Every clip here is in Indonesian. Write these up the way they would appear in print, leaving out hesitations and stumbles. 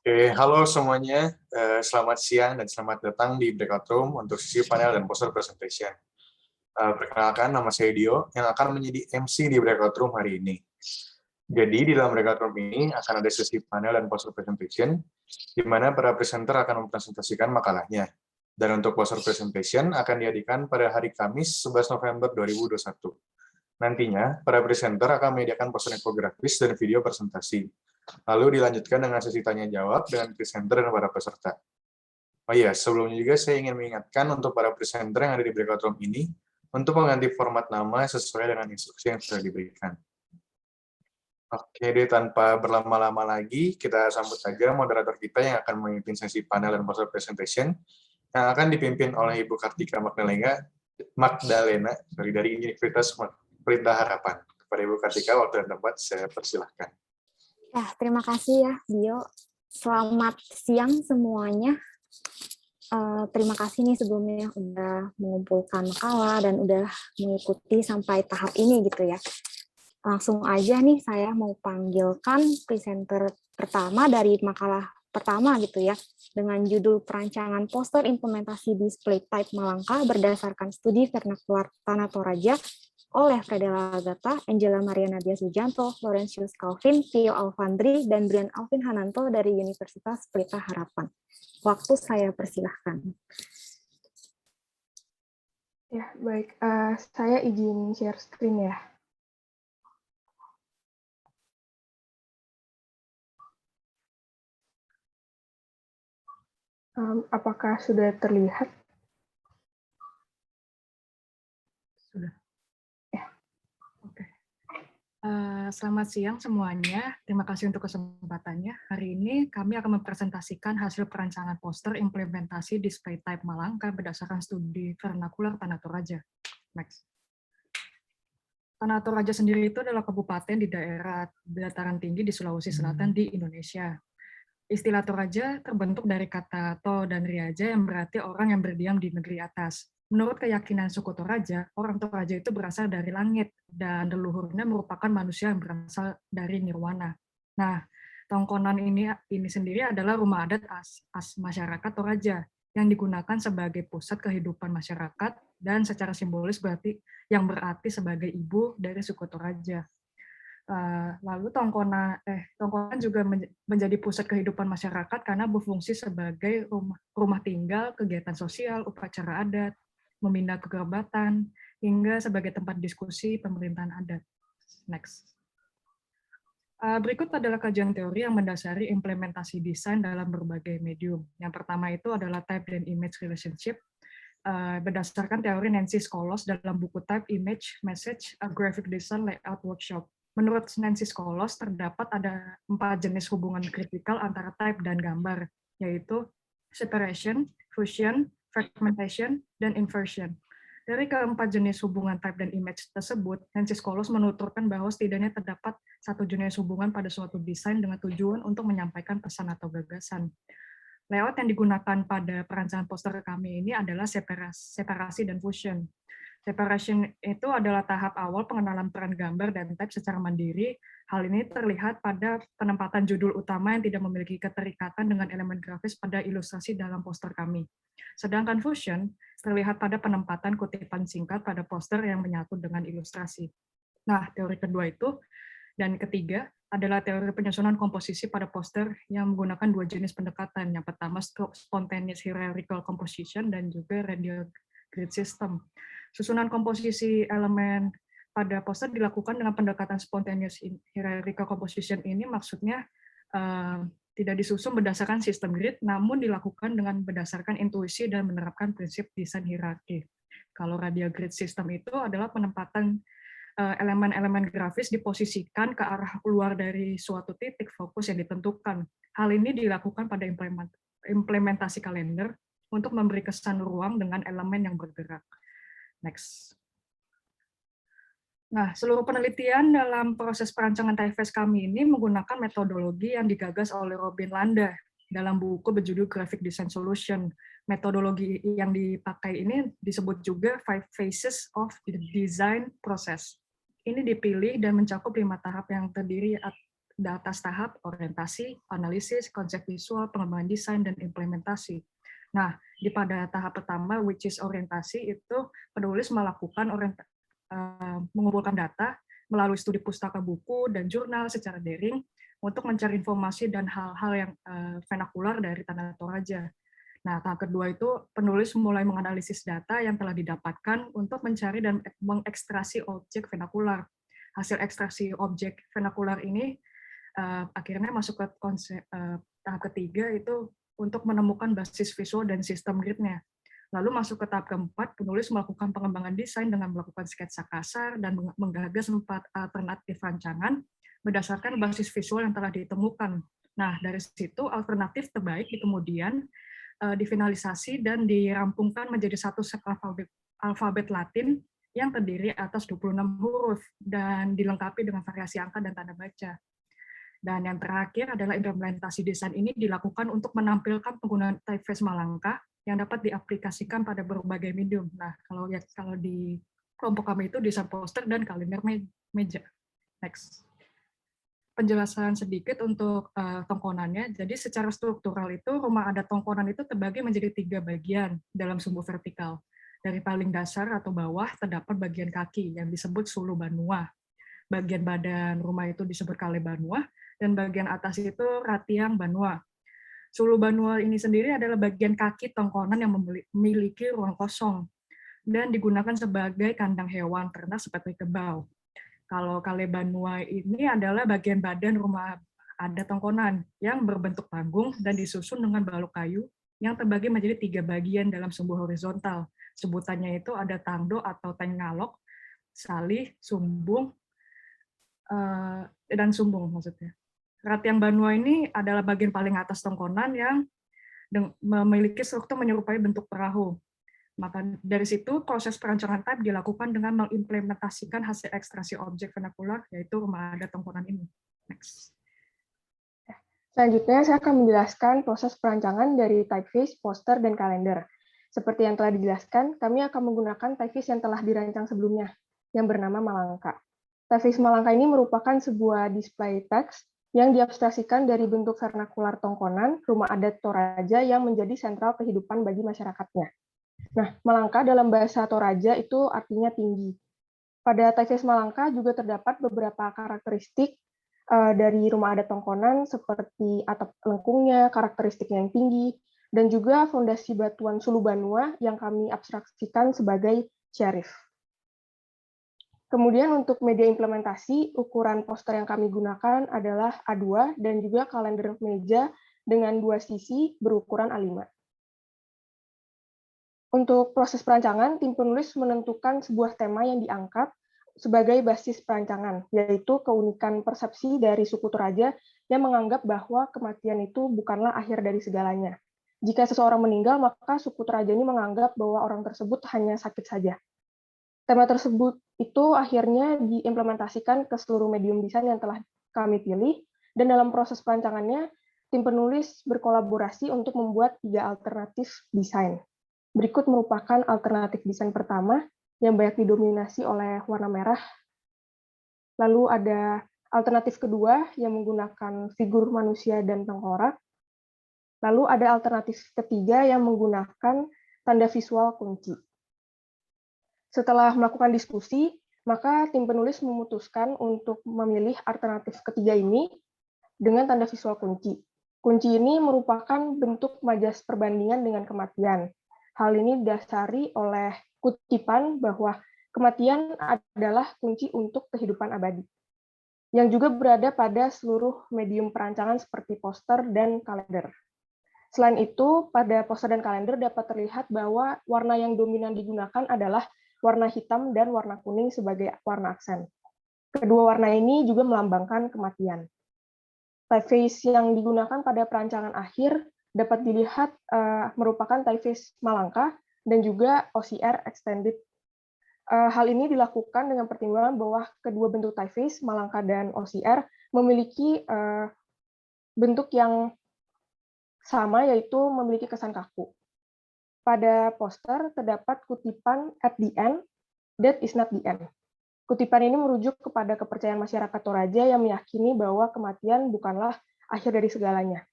Oke, halo semuanya. Selamat siang dan selamat datang di Breakout Room untuk sesi panel dan poster presentation. Perkenalkan, nama saya Dio yang akan menjadi MC di Breakout Room hari ini. Jadi, di dalam Breakout Room ini akan ada sesi panel dan poster presentation, di mana para presenter akan mempresentasikan makalahnya. Dan untuk poster presentation akan diadakan pada hari Kamis 11 November 2021. Nantinya, para presenter akan menyediakan poster infografis dan video presentasi. Lalu dilanjutkan dengan sesi tanya-jawab dengan presenter dan para peserta. Oh iya, sebelumnya juga saya ingin mengingatkan untuk para presenter yang ada di breakout room ini, untuk mengganti format nama sesuai dengan instruksi yang sudah diberikan. Oke deh, tanpa berlama-lama lagi, kita sambut saja moderator kita yang akan memimpin sesi panel dan poster presentation, yang akan dipimpin oleh Ibu Kartika Magdalena dari Universitas Pelita Harapan. Kepada Ibu Kartika, waktu dan tempat saya persilahkan. Ya, terima kasih ya, Dio. Selamat siang semuanya. Terima kasih nih sebelumnya udah mengumpulkan makalah dan udah mengikuti sampai tahap ini gitu ya. Langsung aja nih saya mau panggilkan presenter pertama dari makalah pertama gitu ya, dengan judul perancangan poster implementasi display type Malangka berdasarkan studi vernakular Tanah Toraja oleh Fredella Agata, Angela Maria Nadia Sujanto, Laurentius Calvin, Tio Alfandri, dan Brian Alvin Hananto dari Universitas Pelita Harapan. Waktu saya persilahkan. Ya, baik. Saya izin share screen ya. Apakah sudah terlihat? Sudah. Ya. Oke. Selamat siang semuanya. Terima kasih untuk kesempatannya. Hari ini kami akan mempresentasikan hasil perancangan poster implementasi display type Malangka berdasarkan studi vernakular Tanah Toraja. Next. Tanah Toraja sendiri itu adalah kabupaten di daerah dataran tinggi di Sulawesi Selatan di Indonesia. Istilah Toraja terbentuk dari kata To dan Riaja yang berarti orang yang berdiam di negeri atas. Menurut keyakinan suku Toraja, orang Toraja itu berasal dari langit dan leluhurnya merupakan manusia yang berasal dari nirwana. Nah, tongkonan ini sendiri adalah rumah adat masyarakat Toraja yang digunakan sebagai pusat kehidupan masyarakat dan secara simbolis berarti sebagai ibu dari suku Toraja. Lalu tongkonan juga menjadi pusat kehidupan masyarakat karena berfungsi sebagai rumah tinggal, kegiatan sosial, upacara adat, membina kekerabatan, hingga sebagai tempat diskusi pemerintahan adat. Next. Berikut adalah kajian teori yang mendasari implementasi desain dalam berbagai medium. Yang pertama itu adalah type dan image relationship, berdasarkan teori Nancy Skolos dalam buku Type, Image, Message, A Graphic Design Layout Workshop. Menurut Nancy Skolos, terdapat ada 4 jenis hubungan kritikal antara type dan gambar, yaitu separation, fusion, fragmentation, dan inversion. Dari keempat jenis hubungan type dan image tersebut, Nancy Skolos menuturkan bahwa setidaknya terdapat satu jenis hubungan pada suatu desain dengan tujuan untuk menyampaikan pesan atau gagasan. Layout yang digunakan pada perancangan poster kami ini adalah separasi dan fusion. Separation itu adalah tahap awal pengenalan peran gambar dan type secara mandiri. Hal ini terlihat pada penempatan judul utama yang tidak memiliki keterikatan dengan elemen grafis pada ilustrasi dalam poster kami. Sedangkan fusion terlihat pada penempatan kutipan singkat pada poster yang menyatu dengan ilustrasi. Nah, teori kedua itu dan ketiga adalah teori penyusunan komposisi pada poster yang menggunakan 2 jenis pendekatan. Yang pertama spontaneous hierarchical composition dan juga radial grid system. Susunan komposisi elemen pada poster dilakukan dengan pendekatan spontaneous hierarchical composition ini maksudnya tidak disusun berdasarkan sistem grid, namun dilakukan dengan berdasarkan intuisi dan menerapkan prinsip desain hierarki. Kalau radial grid system itu adalah penempatan elemen-elemen grafis diposisikan ke arah keluar dari suatu titik fokus yang ditentukan. Hal ini dilakukan pada implementasi kalender untuk memberi kesan ruang dengan elemen yang bergerak. Next. Nah, seluruh penelitian dalam proses perancangan typeface kami ini menggunakan metodologi yang digagas oleh Robin Landa dalam buku berjudul Graphic Design Solution. Metodologi yang dipakai ini disebut juga 5 phases of the design process. Ini dipilih dan mencakup 5 tahap yang terdiri atas tahap orientasi, analisis, konsep visual, pengembangan desain, dan implementasi. Nah, pada tahap pertama, which is orientasi, itu penulis melakukan mengumpulkan data melalui studi pustaka buku dan jurnal secara daring untuk mencari informasi dan hal-hal yang vernakular dari Tanah Toraja. Nah, tahap kedua itu penulis mulai menganalisis data yang telah didapatkan untuk mencari dan mengekstraksi objek vernakular. Hasil ekstraksi objek vernakular ini akhirnya masuk ke konsep tahap ketiga, itu untuk menemukan basis visual dan sistem grid-nya. Lalu masuk ke tahap keempat, penulis melakukan pengembangan desain dengan melakukan sketsa kasar dan menggagas 4 alternatif rancangan berdasarkan basis visual yang telah ditemukan. Nah, dari situ alternatif terbaik kemudian difinalisasi dan dirampungkan menjadi satu set alfabet Latin yang terdiri atas 26 huruf dan dilengkapi dengan variasi angka dan tanda baca. Dan yang terakhir adalah implementasi desain ini dilakukan untuk menampilkan penggunaan typeface Malangka yang dapat diaplikasikan pada berbagai medium. Nah, kalau di kelompok kami itu desain poster dan kalender meja. Next. Penjelasan sedikit untuk tongkonannya. Jadi secara struktural itu rumah adat tongkonan itu terbagi menjadi 3 bagian dalam sumbu vertikal. Dari paling dasar atau bawah terdapat bagian kaki yang disebut sulu banua. Bagian badan rumah itu disebut kale banua, dan bagian atas itu ratiang banua. Sulu banua ini sendiri adalah bagian kaki tongkonan yang memiliki ruang kosong dan digunakan sebagai kandang hewan ternak seperti kerbau. Kalau kale banua ini adalah bagian badan rumah adat tongkonan yang berbentuk panggung dan disusun dengan balok kayu yang terbagi menjadi 3 bagian dalam sumbu horizontal. Sebutannya itu ada tangdo atau tengalok, salih, sumbung, dan sumbung maksudnya. Ratiang banua ini adalah bagian paling atas tongkonan yang memiliki struktur menyerupai bentuk perahu. Maka dari situ proses perancangan type dilakukan dengan mengimplementasikan hasil ekstraksi objek vernakular, yaitu rumah adat tongkonan ini. Next. Selanjutnya, saya akan menjelaskan proses perancangan dari typeface, poster, dan kalender. Seperti yang telah dijelaskan, kami akan menggunakan typeface yang telah dirancang sebelumnya, yang bernama Malangka. Typeface Malangka ini merupakan sebuah display teks yang diabstraksikan dari bentuk vernakular tongkonan, rumah adat Toraja yang menjadi sentral kehidupan bagi masyarakatnya. Nah, Malangka dalam bahasa Toraja itu artinya tinggi. Pada typeface Malangka juga terdapat beberapa karakteristik dari rumah adat tongkonan seperti atap lengkungnya, karakteristik yang tinggi, dan juga fondasi batuan sulu banua yang kami abstraksikan sebagai syarif. Kemudian untuk media implementasi, ukuran poster yang kami gunakan adalah A2 dan juga kalender meja dengan 2 sisi berukuran A5. Untuk proses perancangan, tim penulis menentukan sebuah tema yang diangkat sebagai basis perancangan, yaitu keunikan persepsi dari suku Toraja yang menganggap bahwa kematian itu bukanlah akhir dari segalanya. Jika seseorang meninggal, maka suku Toraja ini menganggap bahwa orang tersebut hanya sakit saja. Tema tersebut itu akhirnya diimplementasikan ke seluruh medium desain yang telah kami pilih, dan dalam proses perancangannya, tim penulis berkolaborasi untuk membuat 3 alternatif desain. Berikut merupakan alternatif desain pertama, yang banyak didominasi oleh warna merah. Lalu ada alternatif kedua, yang menggunakan figur manusia dan tengkorak. Lalu ada alternatif ketiga, yang menggunakan tanda visual kunci. Setelah melakukan diskusi, maka tim penulis memutuskan untuk memilih alternatif ketiga ini dengan tanda visual kunci. Kunci ini merupakan bentuk majas perbandingan dengan kematian. Hal ini didasari oleh kutipan bahwa kematian adalah kunci untuk kehidupan abadi, yang juga berada pada seluruh medium perancangan seperti poster dan kalender. Selain itu, pada poster dan kalender dapat terlihat bahwa warna yang dominan digunakan adalah warna hitam dan warna kuning sebagai warna aksen. Kedua warna ini juga melambangkan kematian. Typeface yang digunakan pada perancangan akhir dapat dilihat merupakan typeface Malangka dan juga OCR extended. Hal ini dilakukan dengan pertimbangan bahwa kedua bentuk typeface, Malangka dan OCR, memiliki bentuk yang sama, yaitu memiliki kesan kaku. Pada poster terdapat kutipan at the end, that is not the end. Kutipan ini merujuk kepada kepercayaan masyarakat Toraja yang meyakini bahwa kematian bukanlah akhir dari segalanya.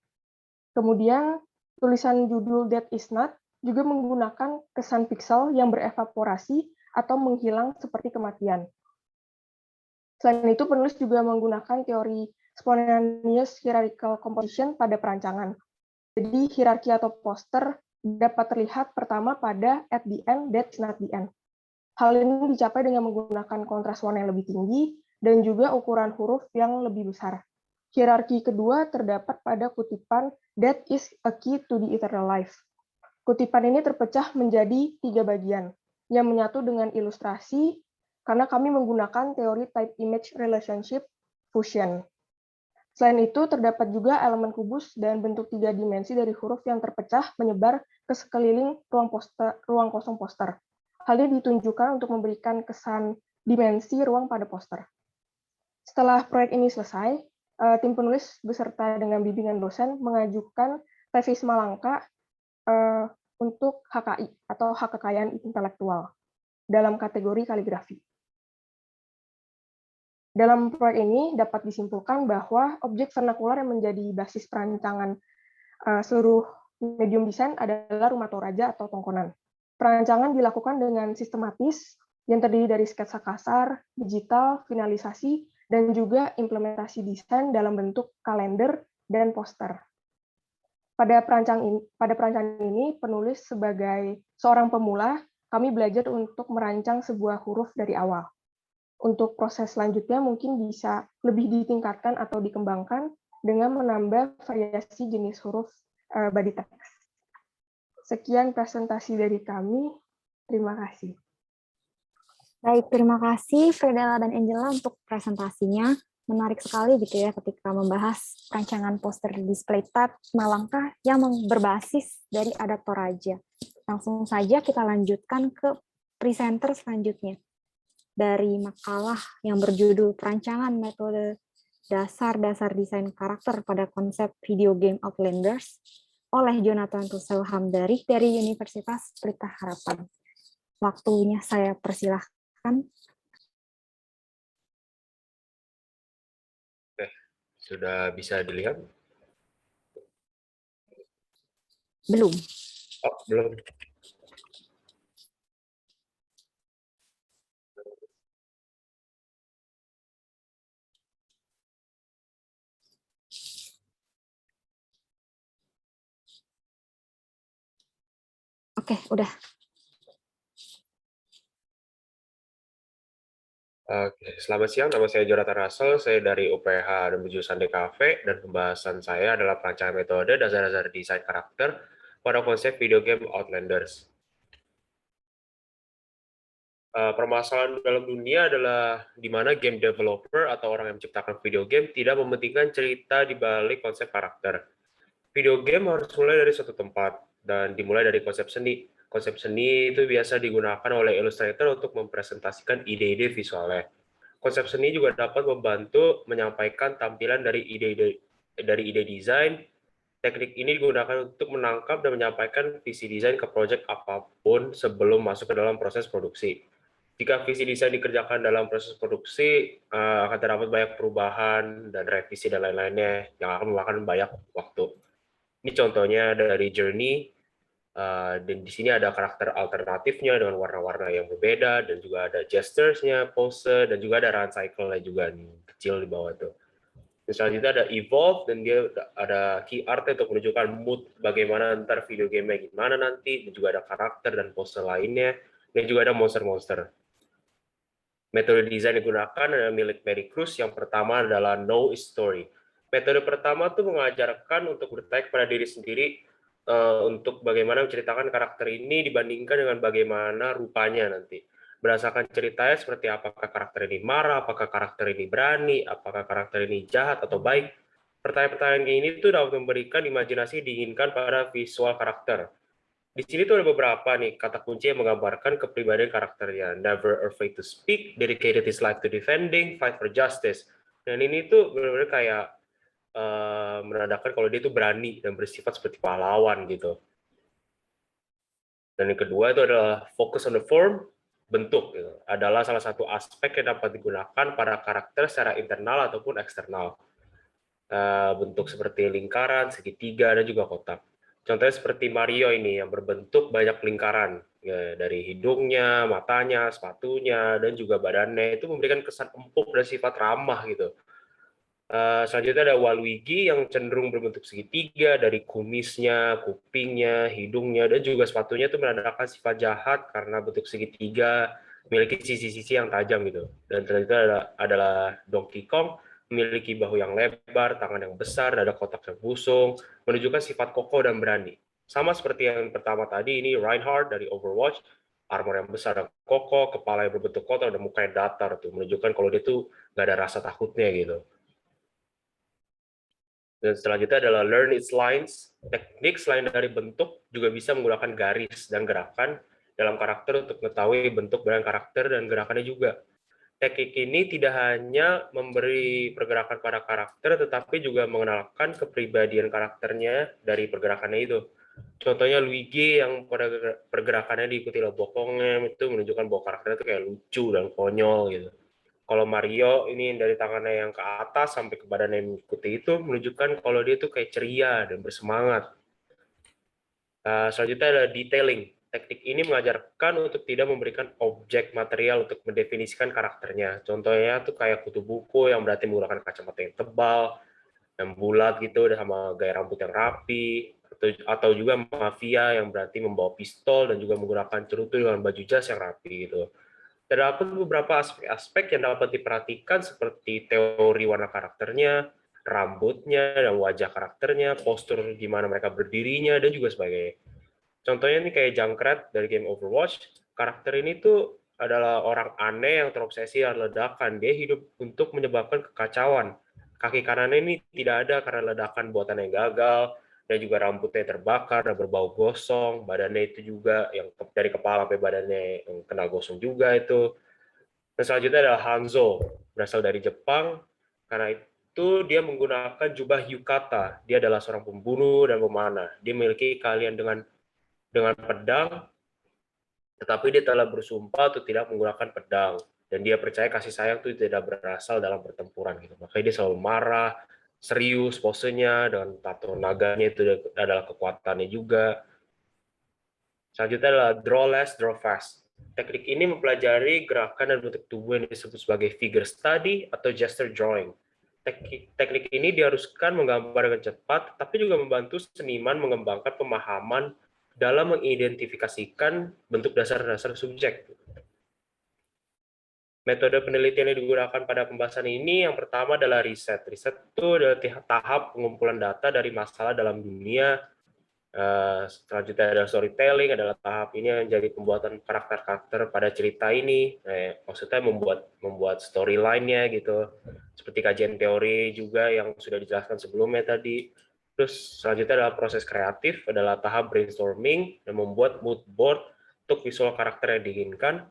Kemudian, tulisan judul Death is Not juga menggunakan kesan pixel yang berevaporasi atau menghilang seperti kematian. Selain itu, penulis juga menggunakan teori spontaneous hierarchical composition pada perancangan. Jadi, hierarki atau poster dapat terlihat pertama pada at the end, that's not the end. Hal ini dicapai dengan menggunakan kontras warna yang lebih tinggi dan juga ukuran huruf yang lebih besar. Hierarki kedua terdapat pada kutipan that is a key to the eternal life. Kutipan ini terpecah menjadi 3 bagian yang menyatu dengan ilustrasi karena kami menggunakan teori type image relationship fusion. Selain itu, terdapat juga elemen kubus dan bentuk 3 dimensi dari huruf yang terpecah menyebar ke sekeliling ruang kosong poster. Hal ini ditunjukkan untuk memberikan kesan dimensi ruang pada poster. Setelah proyek ini selesai, tim penulis beserta dengan bimbingan dosen mengajukan tesis Malangka untuk HKI atau hak kekayaan intelektual dalam kategori kaligrafi. Dalam proyek ini dapat disimpulkan bahwa objek vernakular yang menjadi basis perancangan seluruh medium desain adalah rumah Toraja atau tongkonan. Perancangan dilakukan dengan sistematis yang terdiri dari sketsa kasar, digital, finalisasi, dan juga implementasi desain dalam bentuk kalender dan poster. Pada perancangan ini, penulis sebagai seorang pemula, kami belajar untuk merancang sebuah huruf dari awal. Untuk proses selanjutnya mungkin bisa lebih ditingkatkan atau dikembangkan dengan menambah variasi jenis huruf body text. Sekian presentasi dari kami. Terima kasih. Baik, terima kasih Fredela dan Angela untuk presentasinya. Menarik sekali gitu ya ketika membahas rancangan poster display tab Malangka yang berbasis dari adat Toraja. Langsung saja kita lanjutkan ke presenter selanjutnya. Dari makalah yang berjudul Perancangan Metode Dasar-Dasar Desain Karakter pada Konsep Video Game Outlanders oleh Jonathan Russell Hamdari dari Universitas Pelita Harapan. Waktunya saya persilahkan. Oke, sudah bisa dilihat? Belum. Oh, belum. Oke, udah. Oke, selamat siang. Nama saya Jonathan Russell. Saya dari UPH dan berjurusan DKV, dan pembahasan saya adalah perancangan metode dasar-dasar desain karakter pada konsep video game Outlanders. Permasalahan dalam dunia adalah di mana game developer atau orang yang menciptakan video game tidak mementingkan cerita di balik konsep karakter. Video game harus mulai dari suatu tempat dan dimulai dari konsep seni. Konsep seni itu biasa digunakan oleh Illustrator untuk mempresentasikan ide-ide visualnya. Konsep seni juga dapat membantu menyampaikan tampilan dari ide desain. Teknik ini digunakan untuk menangkap dan menyampaikan visi desain ke proyek apapun sebelum masuk ke dalam proses produksi. Jika visi desain dikerjakan dalam proses produksi, akan terdapat banyak perubahan dan revisi dan lain-lainnya yang akan memakan banyak waktu. Ini contohnya dari Journey, dan di sini ada karakter alternatifnya dengan warna-warna yang berbeda, dan juga ada gestures-nya, pose, dan juga ada run cycle-nya juga nih, kecil di bawah tuh. Selanjutnya ada Evolve, dan dia ada key art untuk menunjukkan mood bagaimana ntar video game-nya gimana nanti, dan juga ada karakter dan pose lainnya, dan juga ada monster-monster. Metode desain yang digunakan adalah milik Mary Cruz. Yang pertama adalah Know is Story. Metode pertama tuh mengajarkan untuk bertanya kepada diri sendiri untuk bagaimana menceritakan karakter ini dibandingkan dengan bagaimana rupanya nanti. Berdasarkan ceritanya seperti apakah karakter ini marah, apakah karakter ini berani, apakah karakter ini jahat atau baik. Pertanyaan-pertanyaan ini tuh dapat memberikan imajinasi diinginkan pada visual karakter. Di sini tuh ada beberapa nih kata kunci yang menggambarkan kepribadian karakternya. Never afraid to speak, dedicated his life to defending, fight for justice. Dan ini tuh benar-benar kayak menandakan kalau dia tuh berani dan bersifat seperti pahlawan gitu. Dan yang kedua itu adalah focus on the form. bentuk gitu, adalah salah satu aspek yang dapat digunakan pada karakter secara internal ataupun eksternal. Bentuk seperti lingkaran, segitiga, dan juga kotak. Contohnya seperti Mario ini yang berbentuk banyak lingkaran, ya, dari hidungnya, matanya, sepatunya, dan juga badannya itu memberikan kesan empuk dan sifat ramah gitu. Selanjutnya ada Waluigi yang cenderung berbentuk segitiga, dari kumisnya, kupingnya, hidungnya, dan juga sepatunya itu menandakan sifat jahat karena bentuk segitiga, memiliki sisi-sisi yang tajam gitu. Dan selanjutnya adalah Donkey Kong, memiliki bahu yang lebar, tangan yang besar, dada kotak yang busung, menunjukkan sifat kokoh dan berani. Sama seperti yang pertama tadi, ini Reinhardt dari Overwatch, armor yang besar dan kokoh, kepala yang berbentuk kotak, dan muka yang datar tuh, menunjukkan kalau dia tuh nggak ada rasa takutnya gitu. Dan selanjutnya adalah learn its lines. Teknik selain dari bentuk juga bisa menggunakan garis dan gerakan dalam karakter untuk mengetahui bentuk dan karakter dan gerakannya juga. Teknik ini tidak hanya memberi pergerakan pada karakter, tetapi juga mengenalkan kepribadian karakternya dari pergerakannya itu. Contohnya Luigi yang pada pergerakannya diikuti oleh bokongnya, itu menunjukkan bahwa karakternya itu kayak lucu dan konyol gitu. Kalau Mario ini dari tangannya yang ke atas sampai ke badannya yang mengikuti itu menunjukkan kalau dia tuh kayak ceria dan bersemangat. Selanjutnya ada detailing. Teknik ini mengajarkan untuk tidak memberikan objek material untuk mendefinisikan karakternya. Contohnya tuh kayak kutu buku yang berarti menggunakan kacamata yang tebal, yang bulat gitu, sama gaya rambut yang rapi, atau juga mafia yang berarti membawa pistol dan juga menggunakan cerutu dengan baju jas yang rapi gitu. Terdapat beberapa aspek-aspek yang dapat diperhatikan seperti teori warna karakternya, rambutnya, dan wajah karakternya, postur gimana mereka berdirinya, dan juga sebagainya. Contohnya ini kayak Junkrat dari game Overwatch, karakter ini tuh adalah orang aneh yang terobsesi dengan ledakan. Dia hidup untuk menyebabkan kekacauan. Kaki kanannya ini tidak ada karena ledakan buatan yang gagal, dan juga rambutnya terbakar dan berbau gosong, badannya itu juga yang dari kepala sampai badannya yang kena gosong juga itu. Dan selanjutnya adalah Hanzo, berasal dari Jepang, karena itu dia menggunakan jubah yukata. Dia adalah seorang pembunuh dan pemanah. Dia memiliki keahlian dengan pedang, tetapi dia telah bersumpah untuk tidak menggunakan pedang. Dan dia percaya kasih sayang itu tidak berasal dalam pertempuran gitu. Makanya dia selalu marah, serius posenya, dan tato naganya itu adalah kekuatannya juga. Selanjutnya adalah draw less, draw fast. Teknik ini mempelajari gerakan dan bentuk tubuh yang disebut sebagai figure study atau gesture drawing. Teknik ini diharuskan menggambar dengan cepat, tapi juga membantu seniman mengembangkan pemahaman dalam mengidentifikasikan bentuk dasar-dasar subjek. Metode penelitian yang digunakan pada pembahasan ini yang pertama adalah riset. Riset itu adalah tahap pengumpulan data dari masalah dalam dunia. Selanjutnya ada storytelling, adalah tahap ini yang jadi pembuatan karakter-karakter pada cerita ini. Maksudnya membuat storyline-nya gitu. Seperti kajian teori juga yang sudah dijelaskan sebelumnya tadi. Terus selanjutnya adalah proses kreatif, adalah tahap brainstorming dan membuat mood board untuk visual karakter yang diinginkan.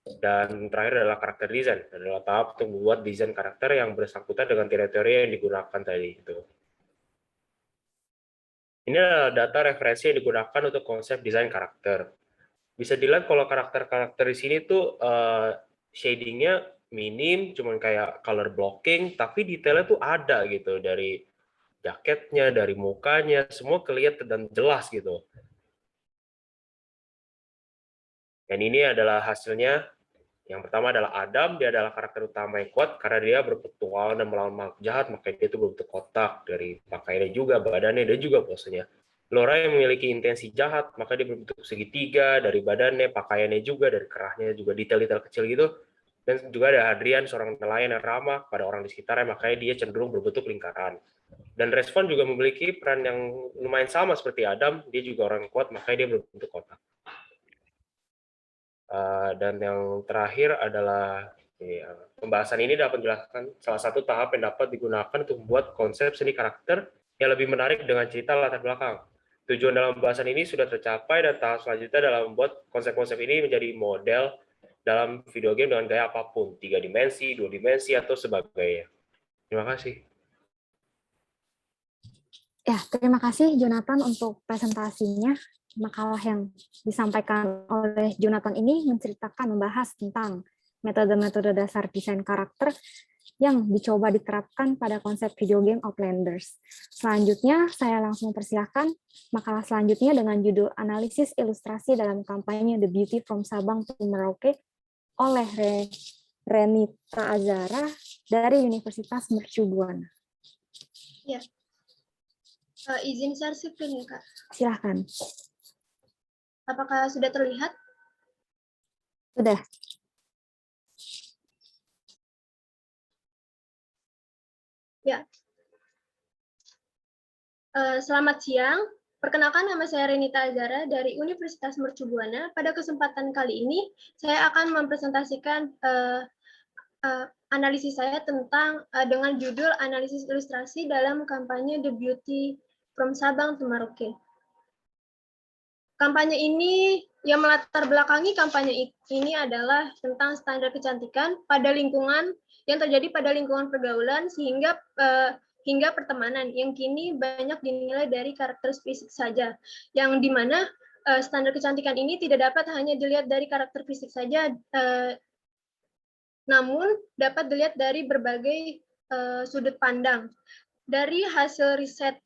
Dan terakhir adalah karakter design, adalah tahap untuk membuat desain karakter yang bersangkutan dengan teori-teori yang digunakan tadi itu. Ini adalah data referensi yang digunakan untuk konsep desain karakter. Bisa dilihat kalau karakter-karakter di sini tuh shading-nya minim, cuman kayak color blocking, tapi detailnya tuh ada gitu, dari jaketnya, dari mukanya, semua kelihatan dan jelas gitu. Dan ini adalah hasilnya. Yang pertama adalah Adam, dia adalah karakter utama yang kuat karena dia berpetualang dan melawan makhluk jahat, makanya dia itu berbentuk kotak, dari pakaiannya juga, badannya, dan juga posenya. Laura yang memiliki intensi jahat, maka dia berbentuk segitiga, dari badannya, pakaiannya juga, dari kerahnya juga, detail-detail kecil gitu. Dan juga ada Adrian, seorang nelayan yang ramah pada orang di sekitarnya, makanya dia cenderung berbentuk lingkaran. Dan Respon juga memiliki peran yang lumayan sama seperti Adam, dia juga orang yang kuat, makanya dia berbentuk kotak. Dan yang terakhir adalah pembahasan ini dapat menjelaskan salah satu tahap yang dapat digunakan untuk membuat konsep seni karakter yang lebih menarik dengan cerita latar belakang. Tujuan dalam pembahasan ini sudah tercapai dan tahap selanjutnya adalah membuat konsep-konsep ini menjadi model dalam video game dengan gaya apapun, 3 dimensi, 2 dimensi, atau sebagainya. Terima kasih. Ya, terima kasih Jonathan untuk presentasinya. makalah yang disampaikan oleh Jonathan ini membahas tentang metode-metode dasar desain karakter yang dicoba diterapkan pada konsep video game Outlanders. Selanjutnya, saya langsung persilahkan makalah selanjutnya dengan judul Analisis Ilustrasi dalam Kampanye The Beauty from Sabang to Merauke oleh Renita Azara dari Universitas Mercu Buana. Ya. Izin share screen, Kak. Silahkan. Apakah sudah terlihat? Sudah. Ya. Selamat siang. Perkenalkan, nama saya Renita Azara dari Universitas Mercu Buana. Pada kesempatan kali ini, saya akan mempresentasikan analisis saya tentang dengan judul Analisis Ilustrasi dalam Kampanye The Beauty from Sabang to Merauke. Kampanye ini, yang melatar belakangi kampanye ini adalah tentang standar kecantikan pada lingkungan yang terjadi pada lingkungan pergaulan hingga pertemanan yang kini banyak dinilai dari karakter fisik saja, yang dimana standar kecantikan ini tidak dapat hanya dilihat dari karakter fisik saja, namun dapat dilihat dari berbagai sudut pandang. Dari hasil riset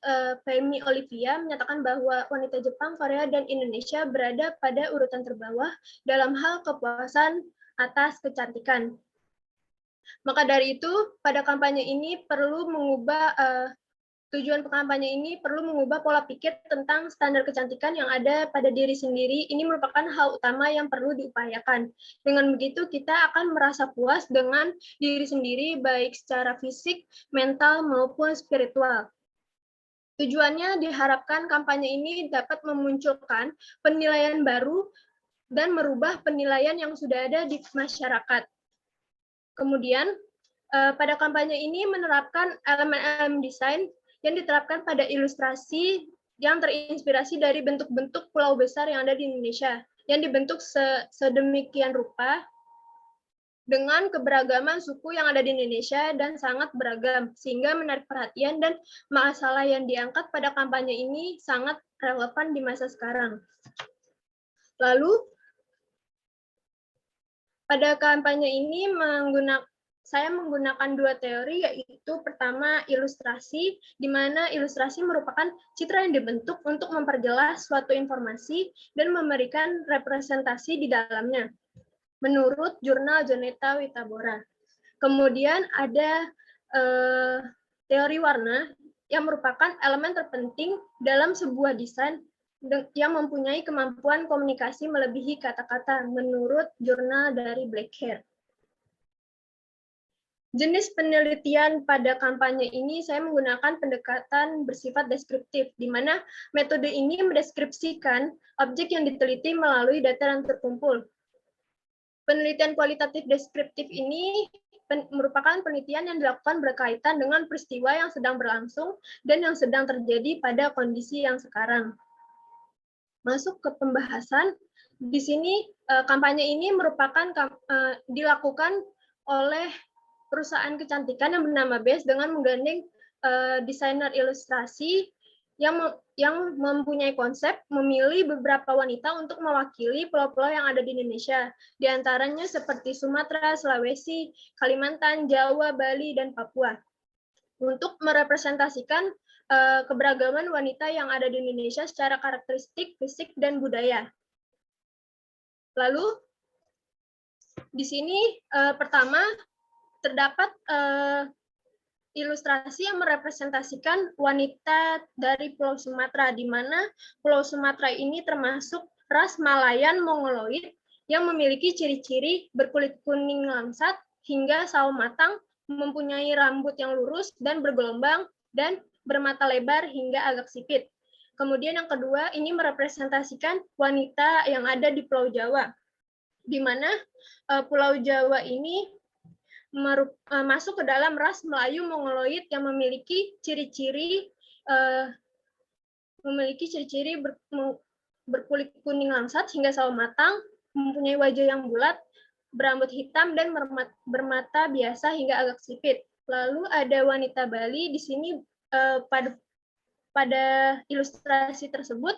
Femi Olivia menyatakan bahwa wanita Jepang, Korea, dan Indonesia berada pada urutan terbawah dalam hal kepuasan atas kecantikan. Maka dari itu, pada kampanye ini perlu mengubah tujuan kampanye ini perlu mengubah pola pikir tentang standar kecantikan yang ada pada diri sendiri. Ini merupakan hal utama yang perlu diupayakan. Dengan begitu, kita akan merasa puas dengan diri sendiri, baik secara fisik, mental, maupun spiritual. Tujuannya diharapkan kampanye ini dapat memunculkan penilaian baru dan merubah penilaian yang sudah ada di masyarakat. Kemudian, pada kampanye ini menerapkan elemen-elemen desain yang diterapkan pada ilustrasi yang terinspirasi dari bentuk-bentuk pulau besar yang ada di Indonesia, yang dibentuk sedemikian rupa dengan keberagaman suku yang ada di Indonesia dan sangat beragam, sehingga menarik perhatian dan masalah yang diangkat pada kampanye ini sangat relevan di masa sekarang. Lalu, pada kampanye ini saya menggunakan dua teori, yaitu pertama ilustrasi, di mana ilustrasi merupakan citra yang dibentuk untuk memperjelas suatu informasi dan memberikan representasi di dalamnya, menurut jurnal Joneta Witabora. Kemudian ada teori warna yang merupakan elemen terpenting dalam sebuah desain yang mempunyai kemampuan komunikasi melebihi kata-kata, menurut jurnal dari Blackhair. Jenis penelitian pada kampanye ini saya menggunakan pendekatan bersifat deskriptif, di mana metode ini mendeskripsikan objek yang diteliti melalui data yang terkumpul. Penelitian kualitatif deskriptif ini merupakan penelitian yang dilakukan berkaitan dengan peristiwa yang sedang berlangsung dan yang sedang terjadi pada kondisi yang sekarang. Masuk ke pembahasan, di sini kampanye ini merupakan dilakukan oleh perusahaan kecantikan yang bernama Base dengan menggandeng desainer ilustrasi yang mempunyai konsep memilih beberapa wanita untuk mewakili pulau-pulau yang ada di Indonesia, di antaranya seperti Sumatera, Sulawesi, Kalimantan, Jawa, Bali, dan Papua, untuk merepresentasikan keberagaman wanita yang ada di Indonesia secara karakteristik, fisik, dan budaya. Lalu, di sini pertama, terdapat ilustrasi yang merepresentasikan wanita dari Pulau Sumatera, di mana Pulau Sumatera ini termasuk ras Malayan Mongoloid yang memiliki ciri-ciri berkulit kuning langsat hingga sawo matang, mempunyai rambut yang lurus dan bergelombang, dan bermata lebar hingga agak sipit. Kemudian yang kedua, ini merepresentasikan wanita yang ada di Pulau Jawa, di mana Pulau Jawa ini masuk ke dalam ras Melayu Mongoloid yang memiliki ciri-ciri berkulit kuning langsat hingga sawo matang, mempunyai wajah yang bulat, berambut hitam, dan bermata biasa hingga agak sipit. Lalu ada wanita Bali di sini pada ilustrasi tersebut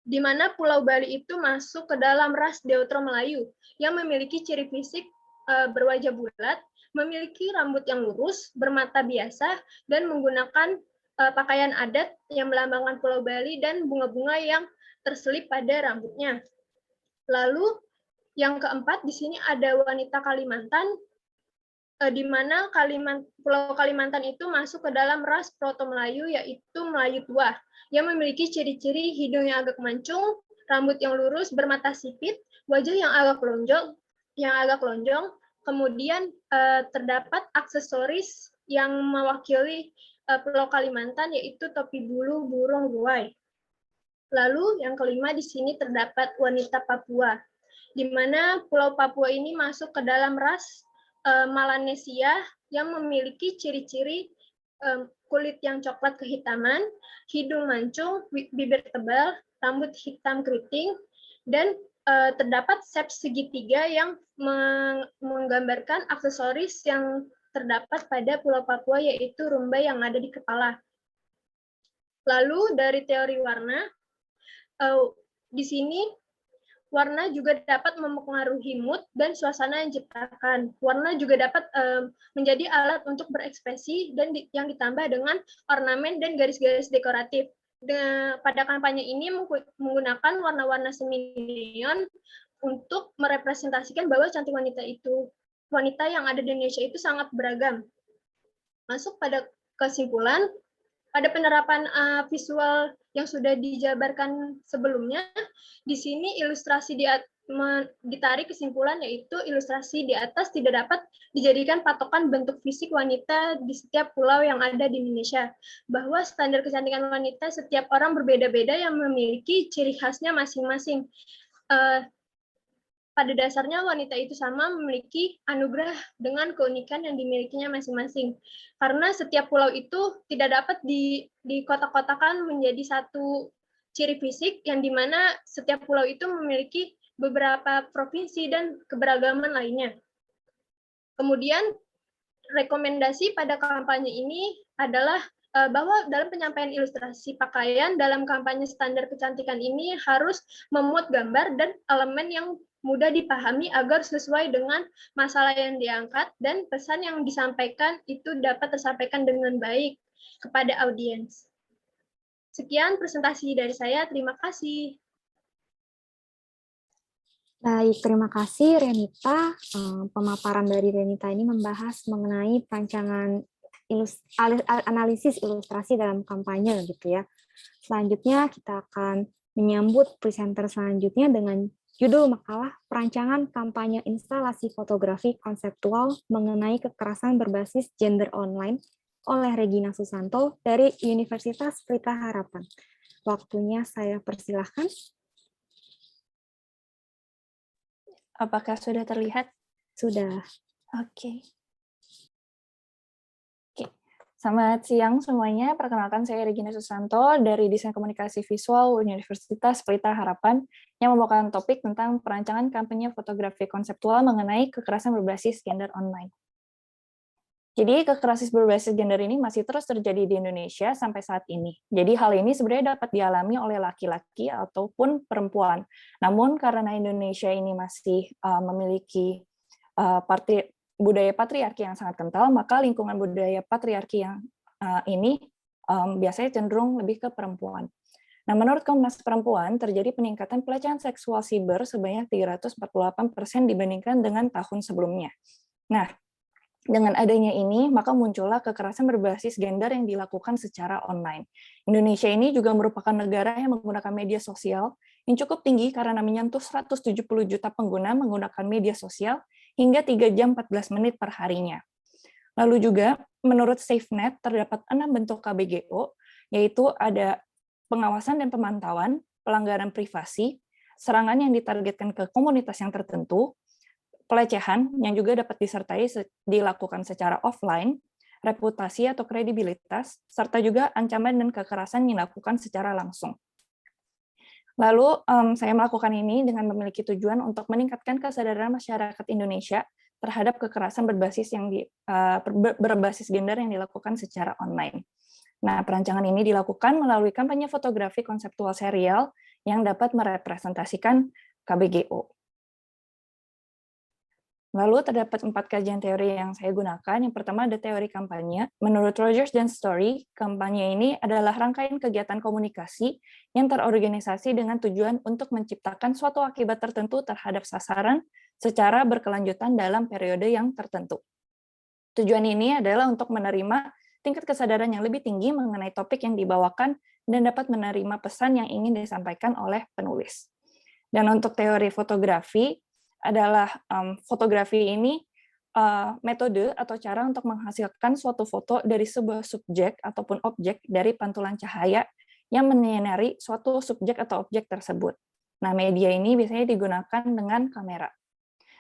di mana Pulau Bali itu masuk ke dalam ras Deutero Melayu yang memiliki ciri fisik berwajah bulat, memiliki rambut yang lurus, bermata biasa, dan menggunakan pakaian adat yang melambangkan Pulau Bali dan bunga-bunga yang terselip pada rambutnya. Lalu yang keempat, di sini ada wanita Kalimantan, di mana Pulau Kalimantan itu masuk ke dalam ras Proto-Melayu, yaitu Melayu tua, yang memiliki ciri-ciri hidung yang agak mancung, rambut yang lurus, bermata sipit, wajah yang agak lonjong, kemudian terdapat aksesoris yang mewakili Pulau Kalimantan, yaitu topi bulu burung ruai. Lalu yang kelima, di sini terdapat wanita Papua, di mana Pulau Papua ini masuk ke dalam ras Melanesia yang memiliki ciri-ciri kulit yang coklat kehitaman, hidung mancung, bibir tebal, rambut hitam keriting, dan terdapat sep segitiga yang menggambarkan aksesoris yang terdapat pada Pulau Papua, yaitu rumbai yang ada di kepala. Lalu dari teori warna, di sini warna juga dapat mempengaruhi mood dan suasana yang diciptakan. Warna juga dapat menjadi alat untuk berekspresi dan yang ditambah dengan ornamen dan garis-garis dekoratif. Pada kampanye ini menggunakan warna-warna semi neon untuk merepresentasikan bahwa cantik wanita yang ada di Indonesia itu sangat beragam. Masuk pada kesimpulan, pada penerapan visual yang sudah dijabarkan sebelumnya, di sini ilustrasi ditarik kesimpulan, yaitu ilustrasi di atas tidak dapat dijadikan patokan bentuk fisik wanita di setiap pulau yang ada di Indonesia, bahwa standar kecantikan wanita setiap orang berbeda-beda yang memiliki ciri khasnya masing-masing. Pada dasarnya wanita itu sama memiliki anugerah dengan keunikan yang dimilikinya masing-masing. Karena setiap pulau itu tidak dapat dikotak-kotakan menjadi satu ciri fisik, yang dimana setiap pulau itu memiliki beberapa provinsi dan keberagaman lainnya. Kemudian rekomendasi pada kampanye ini adalah bahwa dalam penyampaian ilustrasi pakaian dalam kampanye standar kecantikan ini harus memuat gambar dan elemen yang mudah dipahami agar sesuai dengan masalah yang diangkat dan pesan yang disampaikan itu dapat tersampaikan dengan baik kepada audiens. Sekian presentasi dari saya, terima kasih. Baik, terima kasih Renita. Pemaparan dari Renita ini membahas mengenai perancangan analisis ilustrasi dalam kampanye gitu ya. Selanjutnya kita akan menyambut presenter selanjutnya dengan judul makalah Perancangan Kampanye Instalasi Fotografi Konseptual Mengenai Kekerasan Berbasis Gender Online oleh Regina Susanto dari Universitas Pelita Harapan. Waktunya saya persilahkan. Apakah sudah terlihat? Sudah. Oke. Selamat siang semuanya. Perkenalkan saya Regina Susanto dari Desain Komunikasi Visual Universitas Pelita Harapan yang membawakan topik tentang perancangan kampanye fotografi konseptual mengenai kekerasan berbasis gender online. Jadi kekerasan berbasis gender ini masih terus terjadi di Indonesia sampai saat ini. Jadi hal ini sebenarnya dapat dialami oleh laki-laki ataupun perempuan. Namun karena Indonesia ini masih memiliki budaya patriarki yang sangat kental, maka lingkungan budaya patriarki yang ini biasanya cenderung lebih ke perempuan. Nah, menurut Komnas Perempuan, terjadi peningkatan pelecehan seksual siber sebanyak 348% dibandingkan dengan tahun sebelumnya. Nah, dengan adanya ini, maka muncullah kekerasan berbasis gender yang dilakukan secara online. Indonesia ini juga merupakan negara yang menggunakan media sosial yang cukup tinggi karena menyentuh 170 juta pengguna menggunakan media sosial hingga 3 jam 14 menit per harinya. Lalu juga, menurut SafeNet, terdapat 6 bentuk KBGO, yaitu ada pengawasan dan pemantauan, pelanggaran privasi, serangan yang ditargetkan ke komunitas yang tertentu, pelecehan yang juga dapat dilakukan secara offline, reputasi atau kredibilitas, serta juga ancaman dan kekerasan yang dilakukan secara langsung. Lalu saya melakukan ini dengan memiliki tujuan untuk meningkatkan kesadaran masyarakat Indonesia terhadap kekerasan berbasis gender yang dilakukan secara online. Nah, perancangan ini dilakukan melalui kampanye fotografi konseptual serial yang dapat merepresentasikan KBGO. Lalu terdapat 4 kajian teori yang saya gunakan. Yang pertama ada teori kampanye. Menurut Rogers dan Story, kampanye ini adalah rangkaian kegiatan komunikasi yang terorganisasi dengan tujuan untuk menciptakan suatu akibat tertentu terhadap sasaran secara berkelanjutan dalam periode yang tertentu. Tujuan ini adalah untuk menerima tingkat kesadaran yang lebih tinggi mengenai topik yang dibawakan dan dapat menerima pesan yang ingin disampaikan oleh penulis. Dan untuk teori fotografi adalah fotografi ini metode atau cara untuk menghasilkan suatu foto dari sebuah subjek ataupun objek dari pantulan cahaya yang menyinari suatu subjek atau objek tersebut. Nah, media ini biasanya digunakan dengan kamera.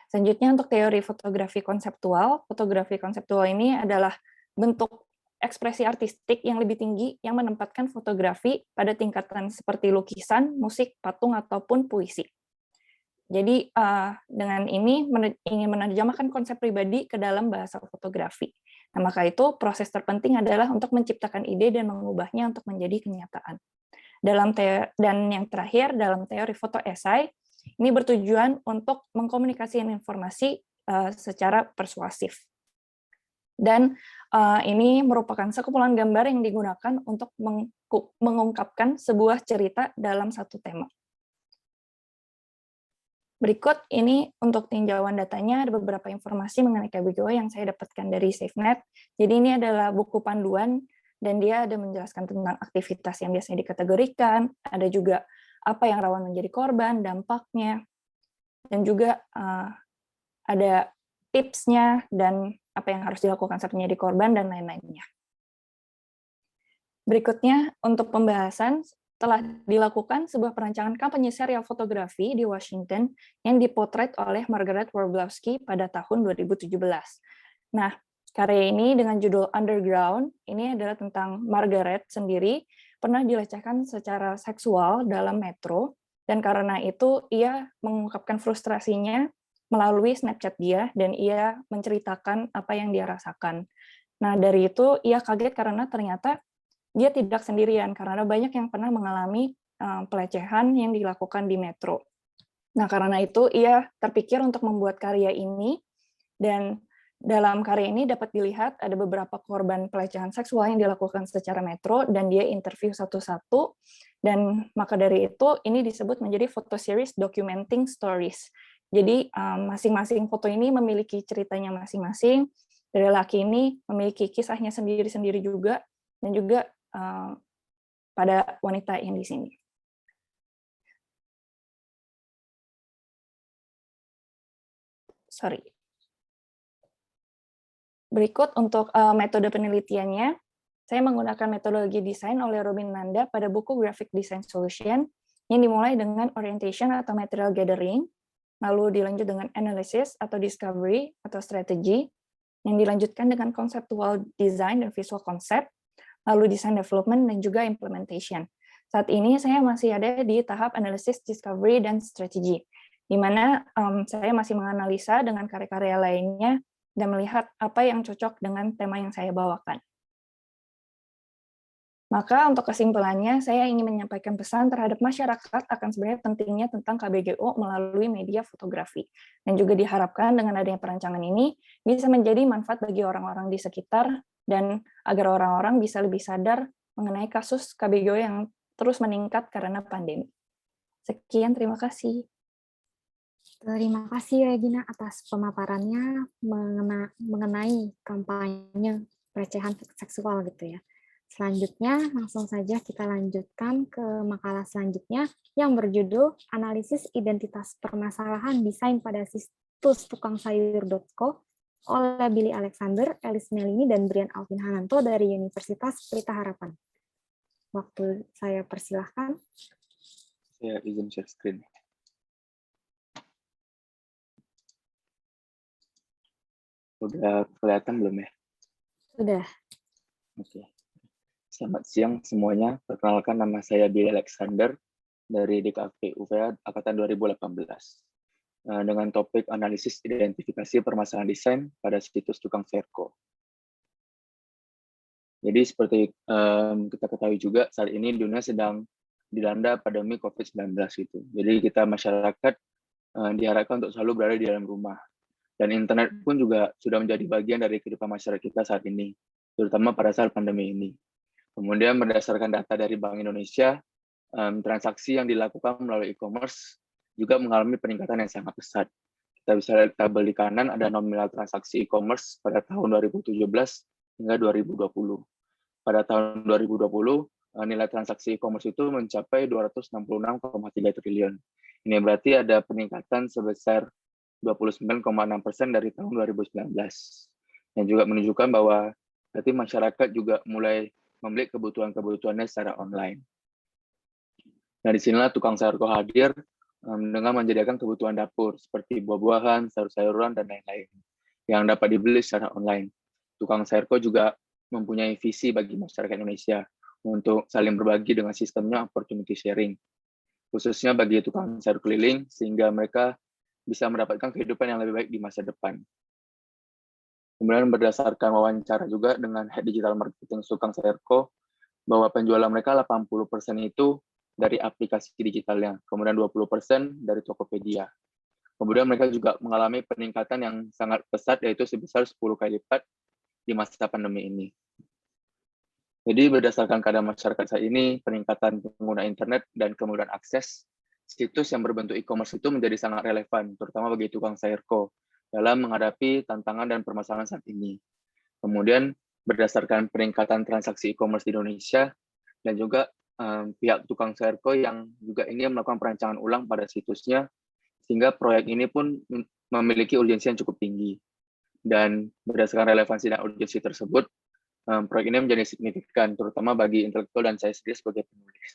Selanjutnya untuk teori fotografi konseptual ini adalah bentuk ekspresi artistik yang lebih tinggi yang menempatkan fotografi pada tingkatan seperti lukisan, musik, patung, ataupun puisi. Jadi dengan ini ingin menerjemahkan konsep pribadi ke dalam bahasa fotografi. Nah, maka itu proses terpenting adalah untuk menciptakan ide dan mengubahnya untuk menjadi kenyataan. Dan yang terakhir, dalam teori foto esai, ini bertujuan untuk mengkomunikasikan informasi secara persuasif. Dan ini merupakan sekumpulan gambar yang digunakan untuk mengungkapkan sebuah cerita dalam satu tema. Berikut ini untuk tinjauan datanya, ada beberapa informasi mengenai KBGO yang saya dapatkan dari SafeNet. Jadi ini adalah buku panduan, dan dia ada menjelaskan tentang aktivitas yang biasanya dikategorikan, ada juga apa yang rawan menjadi korban, dampaknya, dan juga ada tipsnya, dan apa yang harus dilakukan saat menjadi korban, dan lain-lainnya. Berikutnya, untuk pembahasan, telah dilakukan sebuah perancangan kampanye serial fotografi di Washington yang dipotret oleh Margaret Warblowski pada tahun 2017. Nah, karya ini dengan judul Underground, ini adalah tentang Margaret sendiri, pernah dilecehkan secara seksual dalam metro, dan karena itu ia mengungkapkan frustrasinya melalui Snapchat dia, dan ia menceritakan apa yang dia rasakan. Nah, dari itu ia kaget karena ternyata dia tidak sendirian, karena banyak yang pernah mengalami pelecehan yang dilakukan di metro. Nah, karena itu ia terpikir untuk membuat karya ini, dan dalam karya ini dapat dilihat ada beberapa korban pelecehan seksual yang dilakukan secara metro, dan dia interview satu-satu, dan maka dari itu ini disebut menjadi photo series documenting stories. Jadi masing-masing foto ini memiliki ceritanya masing-masing, dari laki ini memiliki kisahnya sendiri-sendiri juga, dan juga pada wanita yang di sini. Sorry. Berikut untuk metode penelitiannya, saya menggunakan metodologi desain oleh Robin Nanda pada buku Graphic Design Solution, yang dimulai dengan orientation atau material gathering, lalu dilanjut dengan analysis atau discovery atau strategy, yang dilanjutkan dengan conceptual design dan visual concept, lalu design development, dan juga implementation. Saat ini saya masih ada di tahap analysis, discovery, dan strategi, di mana saya masih menganalisa dengan karya-karya lainnya dan melihat apa yang cocok dengan tema yang saya bawakan. Maka untuk kesimpulannya, saya ingin menyampaikan pesan terhadap masyarakat akan sebenarnya pentingnya tentang KBGO melalui media fotografi. Dan juga diharapkan dengan adanya perancangan ini bisa menjadi manfaat bagi orang-orang di sekitar, dan agar orang-orang bisa lebih sadar mengenai kasus KBGO yang terus meningkat karena pandemi. Sekian, terima kasih. Terima kasih Regina atas pemaparannya mengenai kampanye pelecehan seksual gitu ya. Selanjutnya, langsung saja kita lanjutkan ke makalah selanjutnya yang berjudul Analisis Identitas Permasalahan Desain pada Situs tukangsayur.co oleh Billy Alexander, Elis Melini, dan Brian Alvin Hananto dari Universitas Pelita Harapan. Waktu saya persilahkan. Saya izin share screen. Udah kelihatan belum ya? Sudah. Oke. Selamat siang semuanya. Perkenalkan, nama saya Billy Alexander dari DKV UVA Angkatan 2018. Dengan topik analisis identifikasi permasalahan desain pada situs tukang sayur.co. Jadi seperti kita ketahui juga, saat ini dunia sedang dilanda pandemi COVID-19 gitu. Jadi kita masyarakat diharapkan untuk selalu berada di dalam rumah. Dan internet pun juga sudah menjadi bagian dari kehidupan masyarakat kita saat ini, terutama pada saat pandemi ini. Kemudian berdasarkan data dari Bank Indonesia, transaksi yang dilakukan melalui e-commerce juga mengalami peningkatan yang sangat pesat. Kita bisa lihat tabel di kanan ada nominal transaksi e-commerce pada tahun 2017 hingga 2020. Pada tahun 2020, nilai transaksi e-commerce itu mencapai 266,3 triliun. Ini berarti ada peningkatan sebesar 29,6% dari tahun 2019. Yang juga menunjukkan bahwa berarti masyarakat juga mulai membeli kebutuhan-kebutuhannya secara online. Nah, disinilah tukang sayur hadir dengan menyediakan kebutuhan dapur seperti buah-buahan, sayur-sayuran, dan lain-lain yang dapat dibeli secara online. Tukang sayur juga mempunyai visi bagi masyarakat Indonesia untuk saling berbagi dengan sistemnya opportunity sharing, khususnya bagi tukang sayur keliling, sehingga mereka bisa mendapatkan kehidupan yang lebih baik di masa depan. Kemudian berdasarkan wawancara juga dengan Head Digital Marketing Tukang Sayurko, bahwa penjualan mereka 80% itu dari aplikasi digitalnya, kemudian 20% dari Tokopedia. Kemudian mereka juga mengalami peningkatan yang sangat pesat, yaitu sebesar 10 kali lipat di masa pandemi ini. Jadi berdasarkan keadaan masyarakat saat ini, peningkatan pengguna internet dan kemudahan akses situs yang berbentuk e-commerce itu menjadi sangat relevan, terutama bagi tukang sayurko dalam menghadapi tantangan dan permasalahan saat ini. Kemudian berdasarkan peningkatan transaksi e-commerce di Indonesia dan juga pihak tukang sayurko yang juga ingin melakukan perancangan ulang pada situsnya, sehingga proyek ini pun memiliki urgensi yang cukup tinggi. Dan berdasarkan relevansi dan urgensi tersebut, proyek ini menjadi signifikan, terutama bagi intelektual dan saya sendiri sebagai penulis.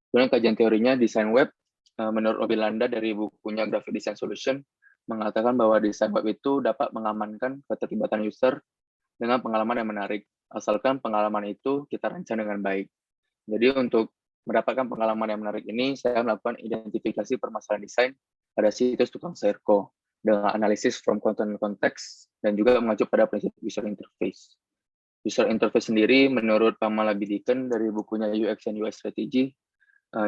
Kemudian kajian teorinya, desain web, menurut Robi Landa dari bukunya Graphic Design Solution, mengatakan bahwa desain web itu dapat mengamankan keterlibatan user dengan pengalaman yang menarik, asalkan pengalaman itu kita rancang dengan baik. Jadi untuk mendapatkan pengalaman yang menarik ini, saya melakukan identifikasi permasalahan desain pada situs tukang sayurko dengan analisis from content context dan juga mengacu pada prinsip user interface. User interface sendiri menurut Pamela Bidiken dari bukunya UX and UI Strategy,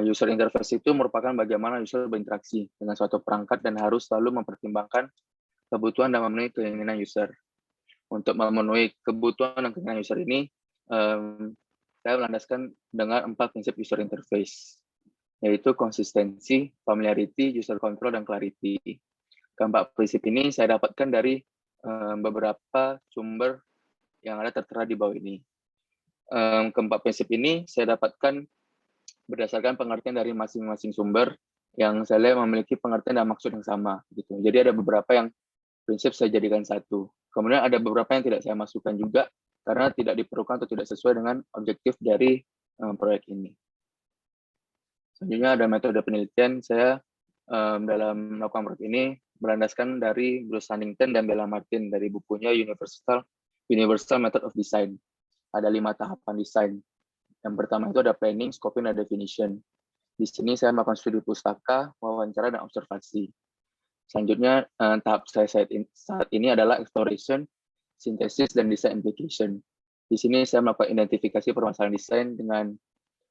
user interface itu merupakan bagaimana user berinteraksi dengan suatu perangkat dan harus selalu mempertimbangkan kebutuhan dan memenuhi keinginan user. Untuk memenuhi kebutuhan dan keinginan user ini, saya melandaskan dengan 4 prinsip user interface, yaitu konsistensi, familiarity, user control, dan clarity. Keempat prinsip ini saya dapatkan dari beberapa sumber yang ada tertera di bawah ini. Keempat prinsip ini saya dapatkan berdasarkan pengertian dari masing-masing sumber yang saya lihat memiliki pengertian dan maksud yang sama. Gitu. Jadi ada beberapa yang prinsip saya jadikan satu. Kemudian ada beberapa yang tidak saya masukkan juga karena tidak diperlukan atau tidak sesuai dengan objektif dari proyek ini. Selanjutnya ada metode penelitian. Saya dalam melakukan proyek ini berlandaskan dari Bruce Huntington dan Bella Martin dari bukunya Universal Method of Design. Ada 5 tahapan desain. Yang pertama itu ada planning, scoping, dan definition. Di sini saya melakukan studi pustaka, wawancara, dan observasi. Selanjutnya, tahap saya saat ini adalah exploration, synthesis, dan design implication. Di sini saya melakukan identifikasi permasalahan desain dengan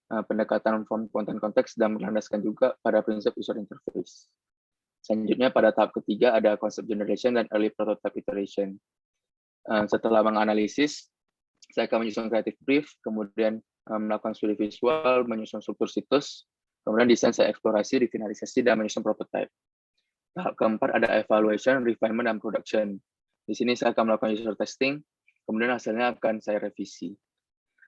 pendekatan from content context dan berlandaskan juga pada prinsip user interface. Selanjutnya, pada tahap ketiga ada concept generation dan early prototype iteration. Setelah menganalisis, saya akan menyusun creative brief, kemudian melakukan studi visual, menyusun struktur situs, kemudian desain saya eksplorasi, difinalisasi, dan menyusun prototype. Tahap keempat ada evaluation, refinement, dan production. Di sini saya akan melakukan user testing, kemudian hasilnya akan saya revisi.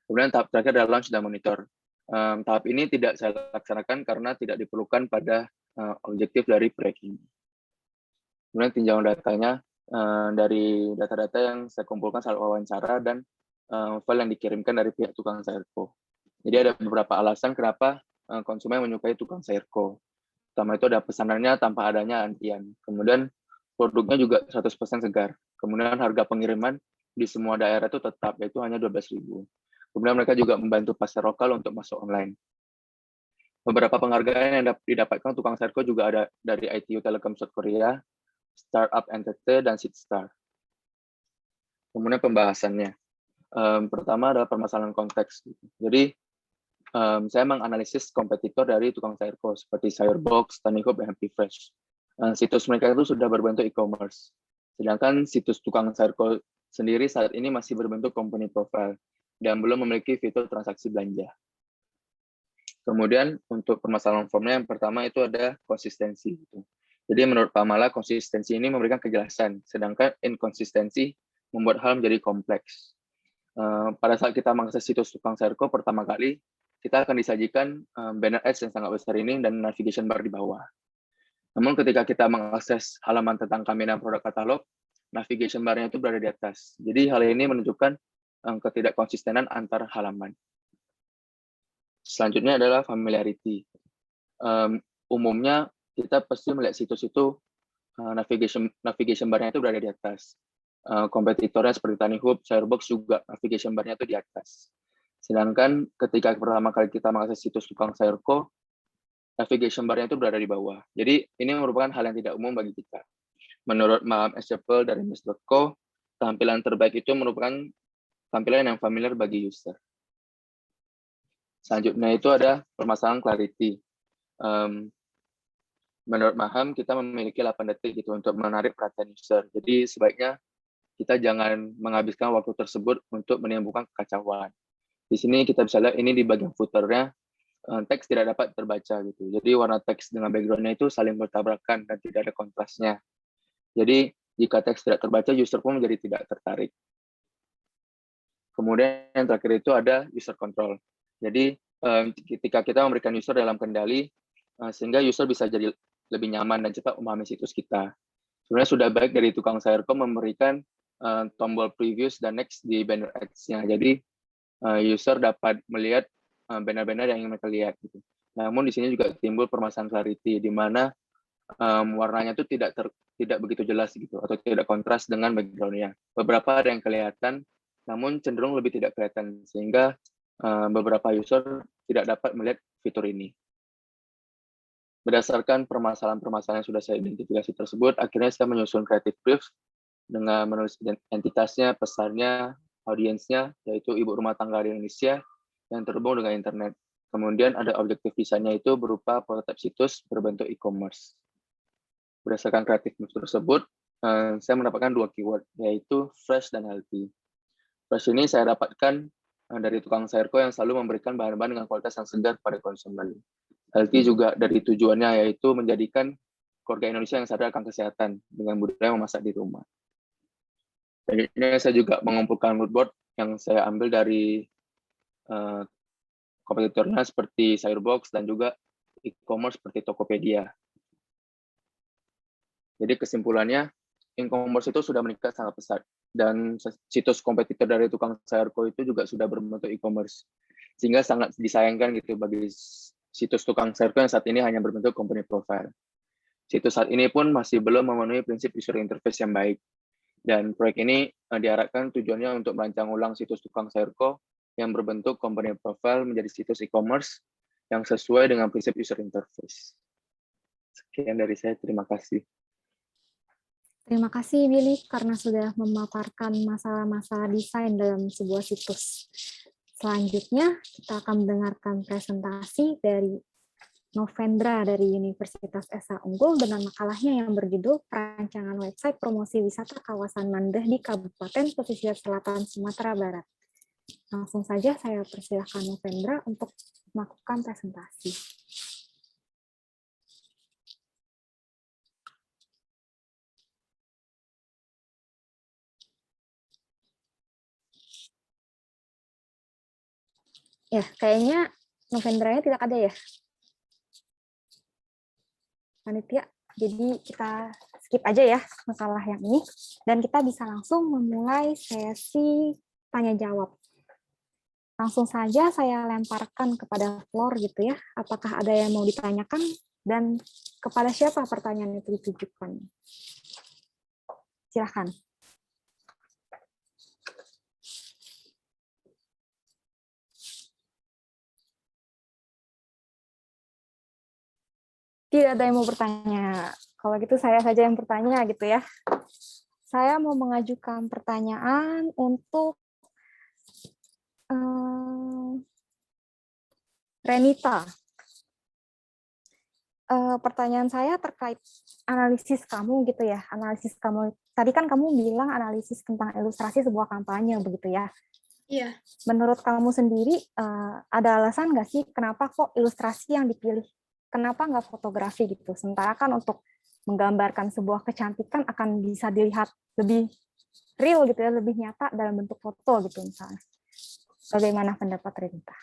Kemudian tahap terakhir adalah launch dan monitor. Tahap ini tidak saya laksanakan karena tidak diperlukan pada objektif dari proyek ini. Kemudian tinjauan datanya dari data-data yang saya kumpulkan saat wawancara dan file yang dikirimkan dari pihak tukang sayurko. Jadi ada beberapa alasan kenapa konsumen menyukai tukang sayurko. Pertama itu ada pesanannya tanpa adanya antrian. Kemudian produknya juga 100% segar. Kemudian harga pengiriman di semua daerah itu tetap, yaitu hanya 12.000. Kemudian mereka juga membantu pasar lokal untuk masuk online. Beberapa penghargaan yang didapatkan tukang sayurko juga ada dari ITU Telekom South Korea, Startup NTT, dan Seedstar. Kemudian pembahasannya. Pertama adalah permasalahan konteks. Jadi saya menganalisis kompetitor dari tukang sayurko seperti Sayurbox, Tanihub, dan Happy Fresh. Situs mereka itu sudah berbentuk e-commerce. Sedangkan situs tukang sayurko sendiri saat ini masih berbentuk company profile dan belum memiliki fitur transaksi belanja. Kemudian untuk permasalahan formnya yang pertama itu ada konsistensi. Jadi menurut Pak Mala, konsistensi ini memberikan kejelasan, sedangkan inkonsistensi membuat hal menjadi kompleks. Pada saat kita mengakses situs tukang sayurko pertama kali, kita akan disajikan banner ads yang sangat besar ini dan navigation bar di bawah. Namun ketika kita mengakses halaman tentang kami dan produk katalog, navigation bar-nya itu berada di atas. Jadi hal ini menunjukkan ketidakkonsistenan antar halaman. Selanjutnya adalah familiarity. Umumnya kita pasti melihat situs itu navigation bar-nya itu berada di atas. Kompetitornya seperti Tanihub, Sayurbox juga navigation bar-nya itu di atas. Sedangkan ketika pertama kali kita mengakses situs tukang sayurko, navigation bar-nya itu berada di bawah. Jadi ini merupakan hal yang tidak umum bagi kita. Menurut Maam S. Chappell dari Miss.co, tampilan terbaik itu merupakan tampilan yang familiar bagi user. Selanjutnya itu ada permasalahan clarity. Menurut Maham, kita memiliki 8 detik gitu untuk menarik perhatian user. Jadi sebaiknya kita jangan menghabiskan waktu tersebut untuk menimbulkan kekacauan. Di sini kita bisa lihat ini di bagian footer-nya, teks tidak dapat terbaca gitu. Jadi warna teks dengan background-nya itu saling bertabrakan dan tidak ada kontrasnya. Jadi jika teks tidak terbaca, user pun menjadi tidak tertarik. Kemudian yang terakhir itu ada user control. Jadi ketika kita memberikan user dalam kendali, sehingga user bisa jadi lebih nyaman dan cepat memahami situs kita. Sebenarnya sudah baik dari tukang sayurko memberikan tombol previous dan next di banner ads-nya. Jadi user dapat melihat banner-banner yang ingin mereka lihat. Gitu. Namun di sini juga timbul permasalahan clarity, di mana warnanya itu tidak begitu jelas gitu, atau tidak kontras dengan background-nya. Beberapa ada yang kelihatan, namun cenderung lebih tidak kelihatan, sehingga beberapa user tidak dapat melihat fitur ini. Berdasarkan permasalahan-permasalahan yang sudah saya identifikasi tersebut, akhirnya saya menyusun creative brief dengan menulis entitasnya, pesannya, audiensnya, yaitu ibu rumah tangga di Indonesia yang terhubung dengan internet. Kemudian ada objektif desainnya itu berupa prototipe situs berbentuk e-commerce. Berdasarkan creative brief tersebut, saya mendapatkan 2 keyword, yaitu fresh dan healthy. Fresh ini saya dapatkan dari tukang sayurko yang selalu memberikan bahan-bahan dengan kualitas yang segar pada konsumen. Healthy juga dari tujuannya, yaitu menjadikan keluarga Indonesia yang sadar akan kesehatan dengan budaya memasak di rumah. Selanjutnya saya juga mengumpulkan mood board yang saya ambil dari kompetitornya seperti Sayurbox dan juga e-commerce seperti Tokopedia. Jadi kesimpulannya, e-commerce itu sudah meningkat sangat pesat, dan situs kompetitor dari tukang sayurko itu juga sudah berbentuk e-commerce, sehingga sangat disayangkan gitu bagi situs tukang sayurko yang saat ini hanya berbentuk company profile. Situs saat ini pun masih belum memenuhi prinsip user interface yang baik, dan proyek ini diharapkan tujuannya untuk merancang ulang situs tukang sayurko yang berbentuk company profile menjadi situs e-commerce yang sesuai dengan prinsip user interface. Sekian dari saya, terima kasih. Terima kasih, Billy, karena sudah memaparkan masalah-masalah desain dalam sebuah situs. Selanjutnya, kita akan mendengarkan presentasi dari Novendra dari Universitas Esa Unggul dengan makalahnya yang berjudul Perancangan Website Promosi Wisata Kawasan Mandeh di Kabupaten Pesisir Selatan Sumatera Barat. Langsung saja saya persilahkan Novendra untuk melakukan presentasi. Ya, kayaknya Novendranya tidak ada ya, panitia. Jadi kita skip aja ya masalah yang ini, dan kita bisa langsung memulai sesi tanya-jawab. Langsung saja saya lemparkan kepada floor gitu ya, apakah ada yang mau ditanyakan dan kepada siapa pertanyaan itu ditujukan. Silakan. Tidak ada yang mau bertanya. Kalau gitu saya saja yang bertanya gitu ya. Saya mau mengajukan pertanyaan untuk Renita, pertanyaan saya terkait analisis kamu gitu ya. Analisis kamu tadi kan kamu bilang analisis tentang ilustrasi sebuah kampanye begitu ya. Iya. Menurut kamu sendiri ada alasan nggak sih kenapa kok ilustrasi yang dipilih? Kenapa nggak fotografi gitu? Sementara kan untuk menggambarkan sebuah kecantikan akan bisa dilihat lebih real gitu ya, lebih nyata dalam bentuk foto gitu misalnya. Bagaimana pendapat Renita?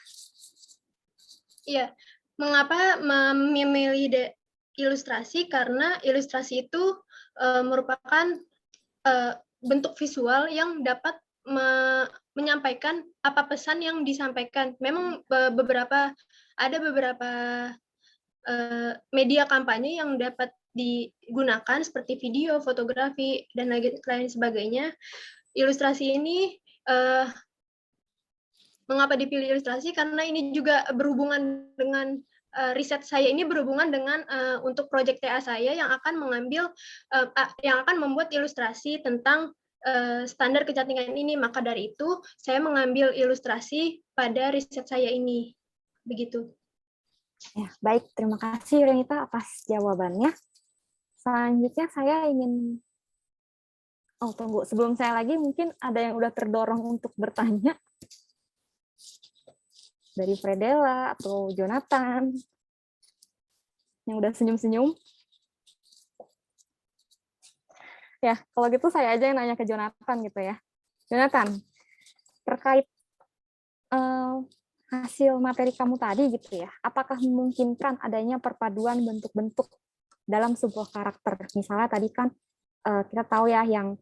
Iya. Mengapa memilih ilustrasi? Karena ilustrasi itu merupakan bentuk visual yang dapat menyampaikan apa pesan yang disampaikan. Memang ada beberapa media kampanye yang dapat digunakan seperti video, fotografi, dan lain sebagainya. Ilustrasi ini mengapa dipilih ilustrasi? Karena ini juga berhubungan dengan riset saya ini berhubungan dengan untuk proyek TA saya yang akan membuat ilustrasi tentang standar kecantikan ini. Maka dari itu saya mengambil ilustrasi pada riset saya ini. Begitu. Ya, baik, terima kasih Renita atas jawabannya. Selanjutnya saya ingin tunggu, sebelum saya lagi mungkin ada yang udah terdorong untuk bertanya. Dari Fredela atau Jonathan yang udah senyum-senyum. Ya, kalau gitu saya aja yang nanya ke Jonathan gitu ya. Jonathan, terkait hasil materi kamu tadi gitu ya, apakah memungkinkan adanya perpaduan bentuk-bentuk dalam sebuah karakter? Misalnya tadi kan kita tahu ya yang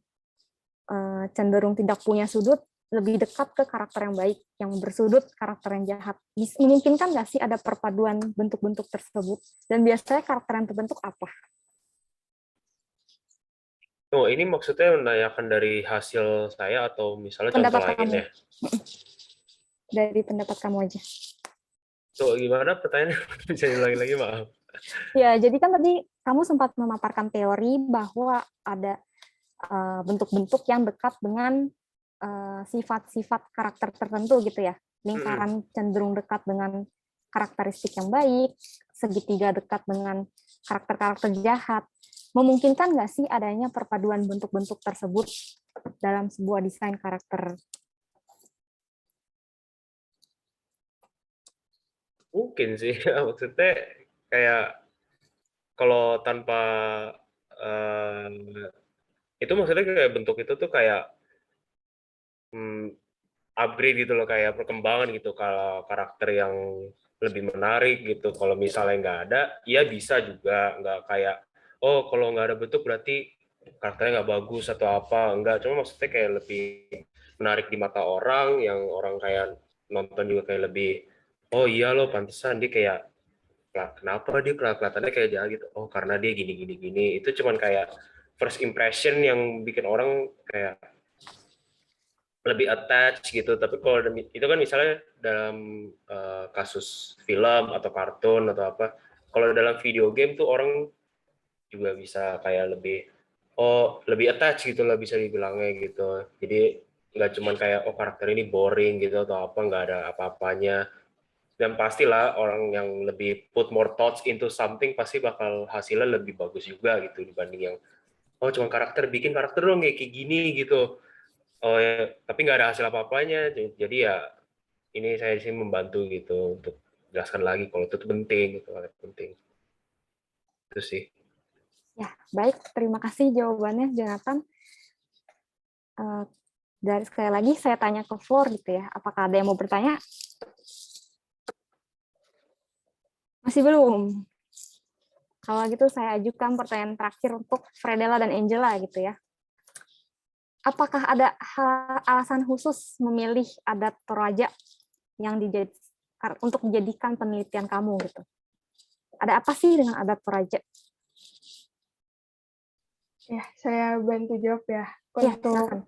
cenderung tidak punya sudut lebih dekat ke karakter yang baik, yang bersudut karakter yang jahat. Memungkinkan nggak sih ada perpaduan bentuk-bentuk tersebut? Dan biasanya karakter yang terbentuk apa? Oh, ini maksudnya menanyakan dari hasil saya atau misalnya Pendapat contoh kamu. lainnya? Dari pendapat kamu aja. So, gimana pertanyaannya? Bisa diulangi lagi, maaf. Ya, jadi kan tadi kamu sempat memaparkan teori bahwa ada bentuk-bentuk yang dekat dengan sifat-sifat karakter tertentu gitu ya. Lingkaran cenderung dekat dengan karakteristik yang baik, segitiga dekat dengan karakter-karakter jahat. Memungkinkan nggak sih adanya perpaduan bentuk-bentuk tersebut dalam sebuah desain karakter? Mungkin sih, maksudnya kayak kalau tanpa itu maksudnya kayak bentuk itu tuh kayak upgrade gitu loh, kayak perkembangan gitu. Kalau karakter yang lebih menarik gitu, kalau misalnya nggak ada, ya bisa juga. Nggak kayak, oh kalau nggak ada bentuk berarti karakternya nggak bagus atau apa. Nggak, cuma maksudnya kayak lebih menarik di mata orang, yang orang kayak nonton juga kayak lebih, oh iya loh pantesan dia kayak, kenapa dia kelihatannya kayak jahat gitu, oh karena dia gini gini gini. Itu cuman kayak first impression yang bikin orang kayak lebih attach gitu. Tapi kalau itu kan misalnya dalam kasus film atau kartun atau apa. Kalau dalam video game tuh orang juga bisa kayak lebih attach gitu lah, bisa dibilangnya gitu. Jadi nggak cuman kayak karakter ini boring gitu atau apa, nggak ada apa-apanya. Dan pastilah orang yang lebih put more thoughts into something pasti bakal hasilnya lebih bagus juga gitu dibanding yang cuma bikin karakter dong kayak gini gitu. Oh ya, tapi nggak ada hasil apa-apanya. Jadi ya ini saya sih membantu gitu untuk jelaskan lagi kalau itu penting, itu penting. Itu sih. Ya, baik. Terima kasih jawabannya, Jonathan. Dari sekali lagi saya tanya ke Flor gitu ya. Apakah ada yang mau bertanya? Masih belum. Kalau gitu saya ajukan pertanyaan terakhir untuk Fredela dan Angela gitu ya. Apakah ada alasan khusus memilih adat Toraja yang untuk dijadikan penelitian kamu gitu? Ada apa sih dengan adat Toraja? Ya, saya bantu jawab ya. Untuk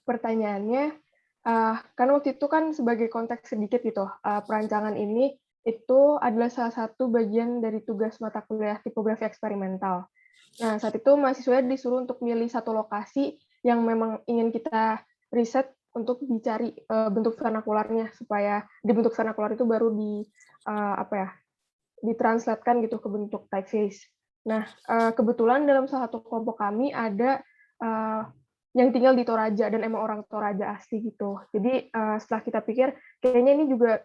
pertanyaannya, kan waktu itu kan sebagai konteks sedikit gitu, perancangan ini itu adalah salah satu bagian dari tugas mata kuliah tipografi eksperimental. Nah, saat itu mahasiswa disuruh untuk milih satu lokasi yang memang ingin kita riset untuk dicari bentuk vernakularnya, supaya di bentuk vernakular itu baru ditranslatekan gitu ke bentuk typeface. Nah, kebetulan dalam salah satu kelompok kami ada yang tinggal di Toraja dan emang orang Toraja asli gitu. Jadi setelah kita pikir, kayaknya ini juga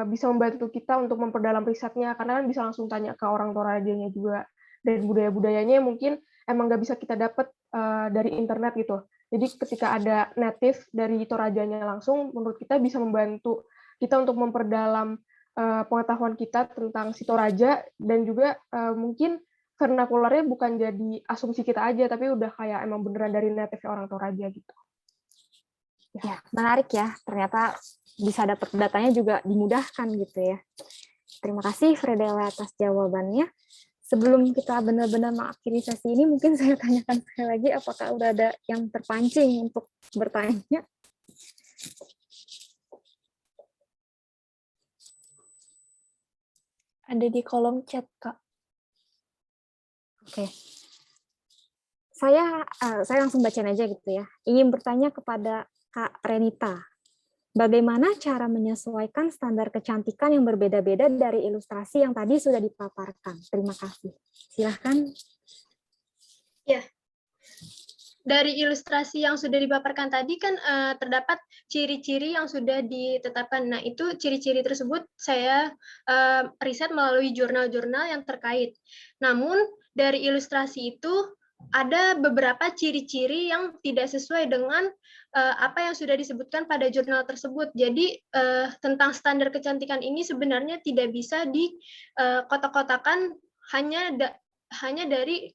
bisa membantu kita untuk memperdalam risetnya, karena kan bisa langsung tanya ke orang Torajanya juga. Dan budaya-budayanya mungkin emang nggak bisa kita dapat dari internet gitu. Jadi ketika ada native dari Torajanya langsung, menurut kita bisa membantu kita untuk memperdalam pengetahuan kita tentang si Toraja, dan juga mungkin vernakularnya bukan jadi asumsi kita aja, tapi udah kayak emang beneran dari native orang Toraja gitu. Ya, menarik ya. Ternyata bisa dapat datanya juga dimudahkan gitu ya. Terima kasih Fredela atas jawabannya. Sebelum kita benar-benar mengakhiri sesi ini, mungkin saya tanyakan sekali lagi, apakah udah ada yang terpancing untuk bertanya? Ada di kolom chat, Kak. Oke. Saya langsung bacain aja gitu ya. Ingin bertanya kepada Kak Renita. Bagaimana cara menyesuaikan standar kecantikan yang berbeda-beda dari ilustrasi yang tadi sudah dipaparkan? Terima kasih. Silahkan. Ya. Dari ilustrasi yang sudah dipaparkan tadi kan terdapat ciri-ciri yang sudah ditetapkan. Nah, itu ciri-ciri tersebut saya riset melalui jurnal-jurnal yang terkait. Namun, dari ilustrasi itu ada beberapa ciri-ciri yang tidak sesuai dengan apa yang sudah disebutkan pada jurnal tersebut. Jadi, tentang standar kecantikan ini sebenarnya tidak bisa dikotak-kotakan hanya dari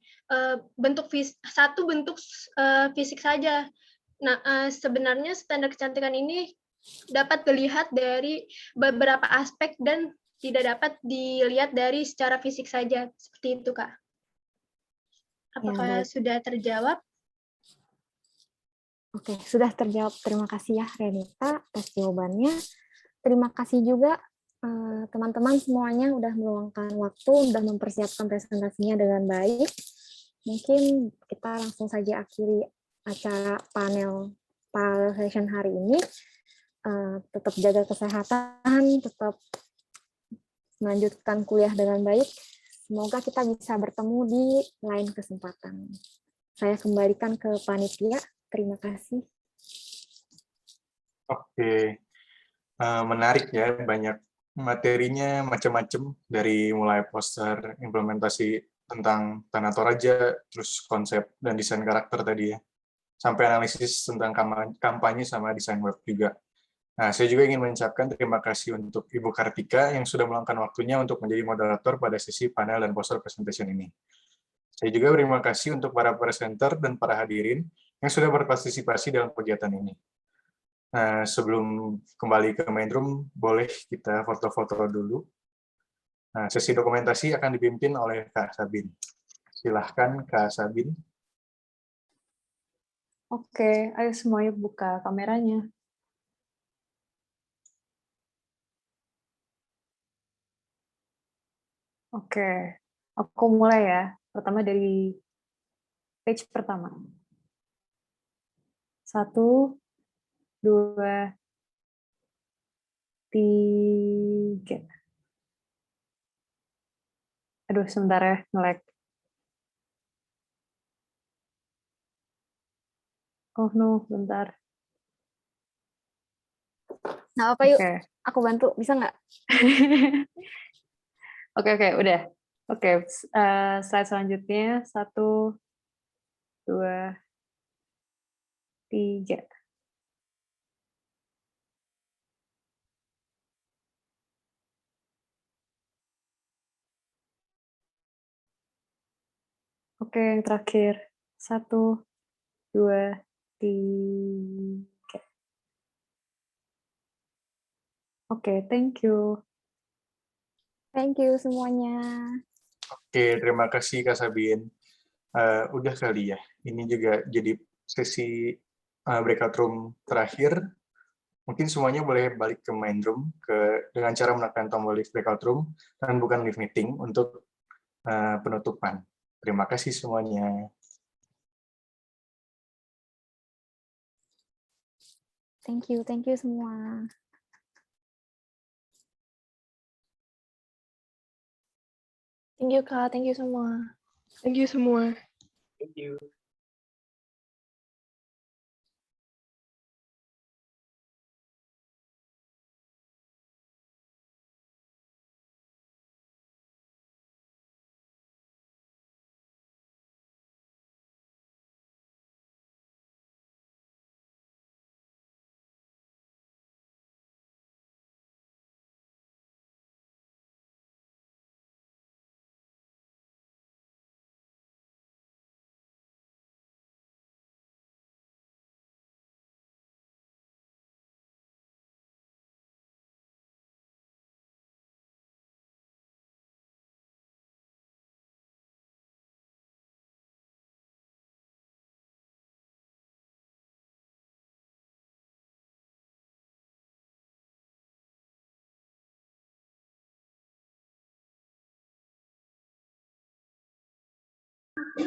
satu bentuk fisik saja. Nah, sebenarnya standar kecantikan ini dapat dilihat dari beberapa aspek dan tidak dapat dilihat dari secara fisik saja. Seperti itu, Kak. Apakah sudah terjawab? Oke, sudah terjawab. Terima kasih ya Renita atas jawabannya. Terima kasih juga teman-teman semuanya udah meluangkan waktu, udah mempersiapkan presentasinya dengan baik. Mungkin kita langsung saja akhiri acara panel session hari ini. Tetap jaga kesehatan, tetap melanjutkan kuliah dengan baik. Semoga kita bisa bertemu di lain kesempatan. Saya kembalikan ke panitia. Terima kasih. Oke, menarik ya, banyak materinya macam-macam, dari mulai poster implementasi tentang Tanah Toraja, terus konsep dan desain karakter tadi ya, sampai analisis tentang kampanye sama desain web juga. Nah, saya juga ingin mengucapkan terima kasih untuk Ibu Kartika yang sudah meluangkan waktunya untuk menjadi moderator pada sesi panel dan poster presentation ini. Saya juga berterima kasih untuk para presenter dan para hadirin yang sudah berpartisipasi dalam kegiatan ini. Nah, sebelum kembali ke main room, boleh kita foto-foto dulu. Nah, sesi dokumentasi akan dipimpin oleh Kak Sabin. Silahkan, Kak Sabin. Oke, ayo semuanya buka kameranya. Oke, aku mulai ya. Pertama dari page pertama. 1, 2, 3. Aduh, sebentar ya, nge-lag. Oh no, bentar. Nah, apa yuk? Aku bantu, bisa nggak? Oke, udah. Oke, slide selanjutnya. 1, 2, 3. Oke, yang terakhir. 1, 2, 3. Oke, thank you. Thank you semuanya. Oke, terima kasih Kak Sabin. Udah kali ya, ini juga jadi sesi breakout room terakhir. Mungkin semuanya boleh balik ke main room dengan cara menekan tombol lift breakout room dan bukan lift meeting untuk penutupan. Terima kasih semuanya. Thank you semua. Thank you, Kak. Thank you semua. Thank you semua. Thank you.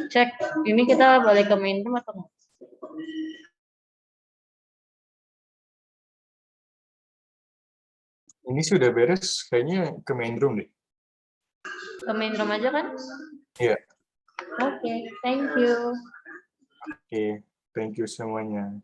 Cek, ini kita balik ke main room atau enggak? Ini sudah beres, kayaknya ke main room deh. Ke main room aja kan? Iya. Oke, thank you. Oke, thank you semuanya.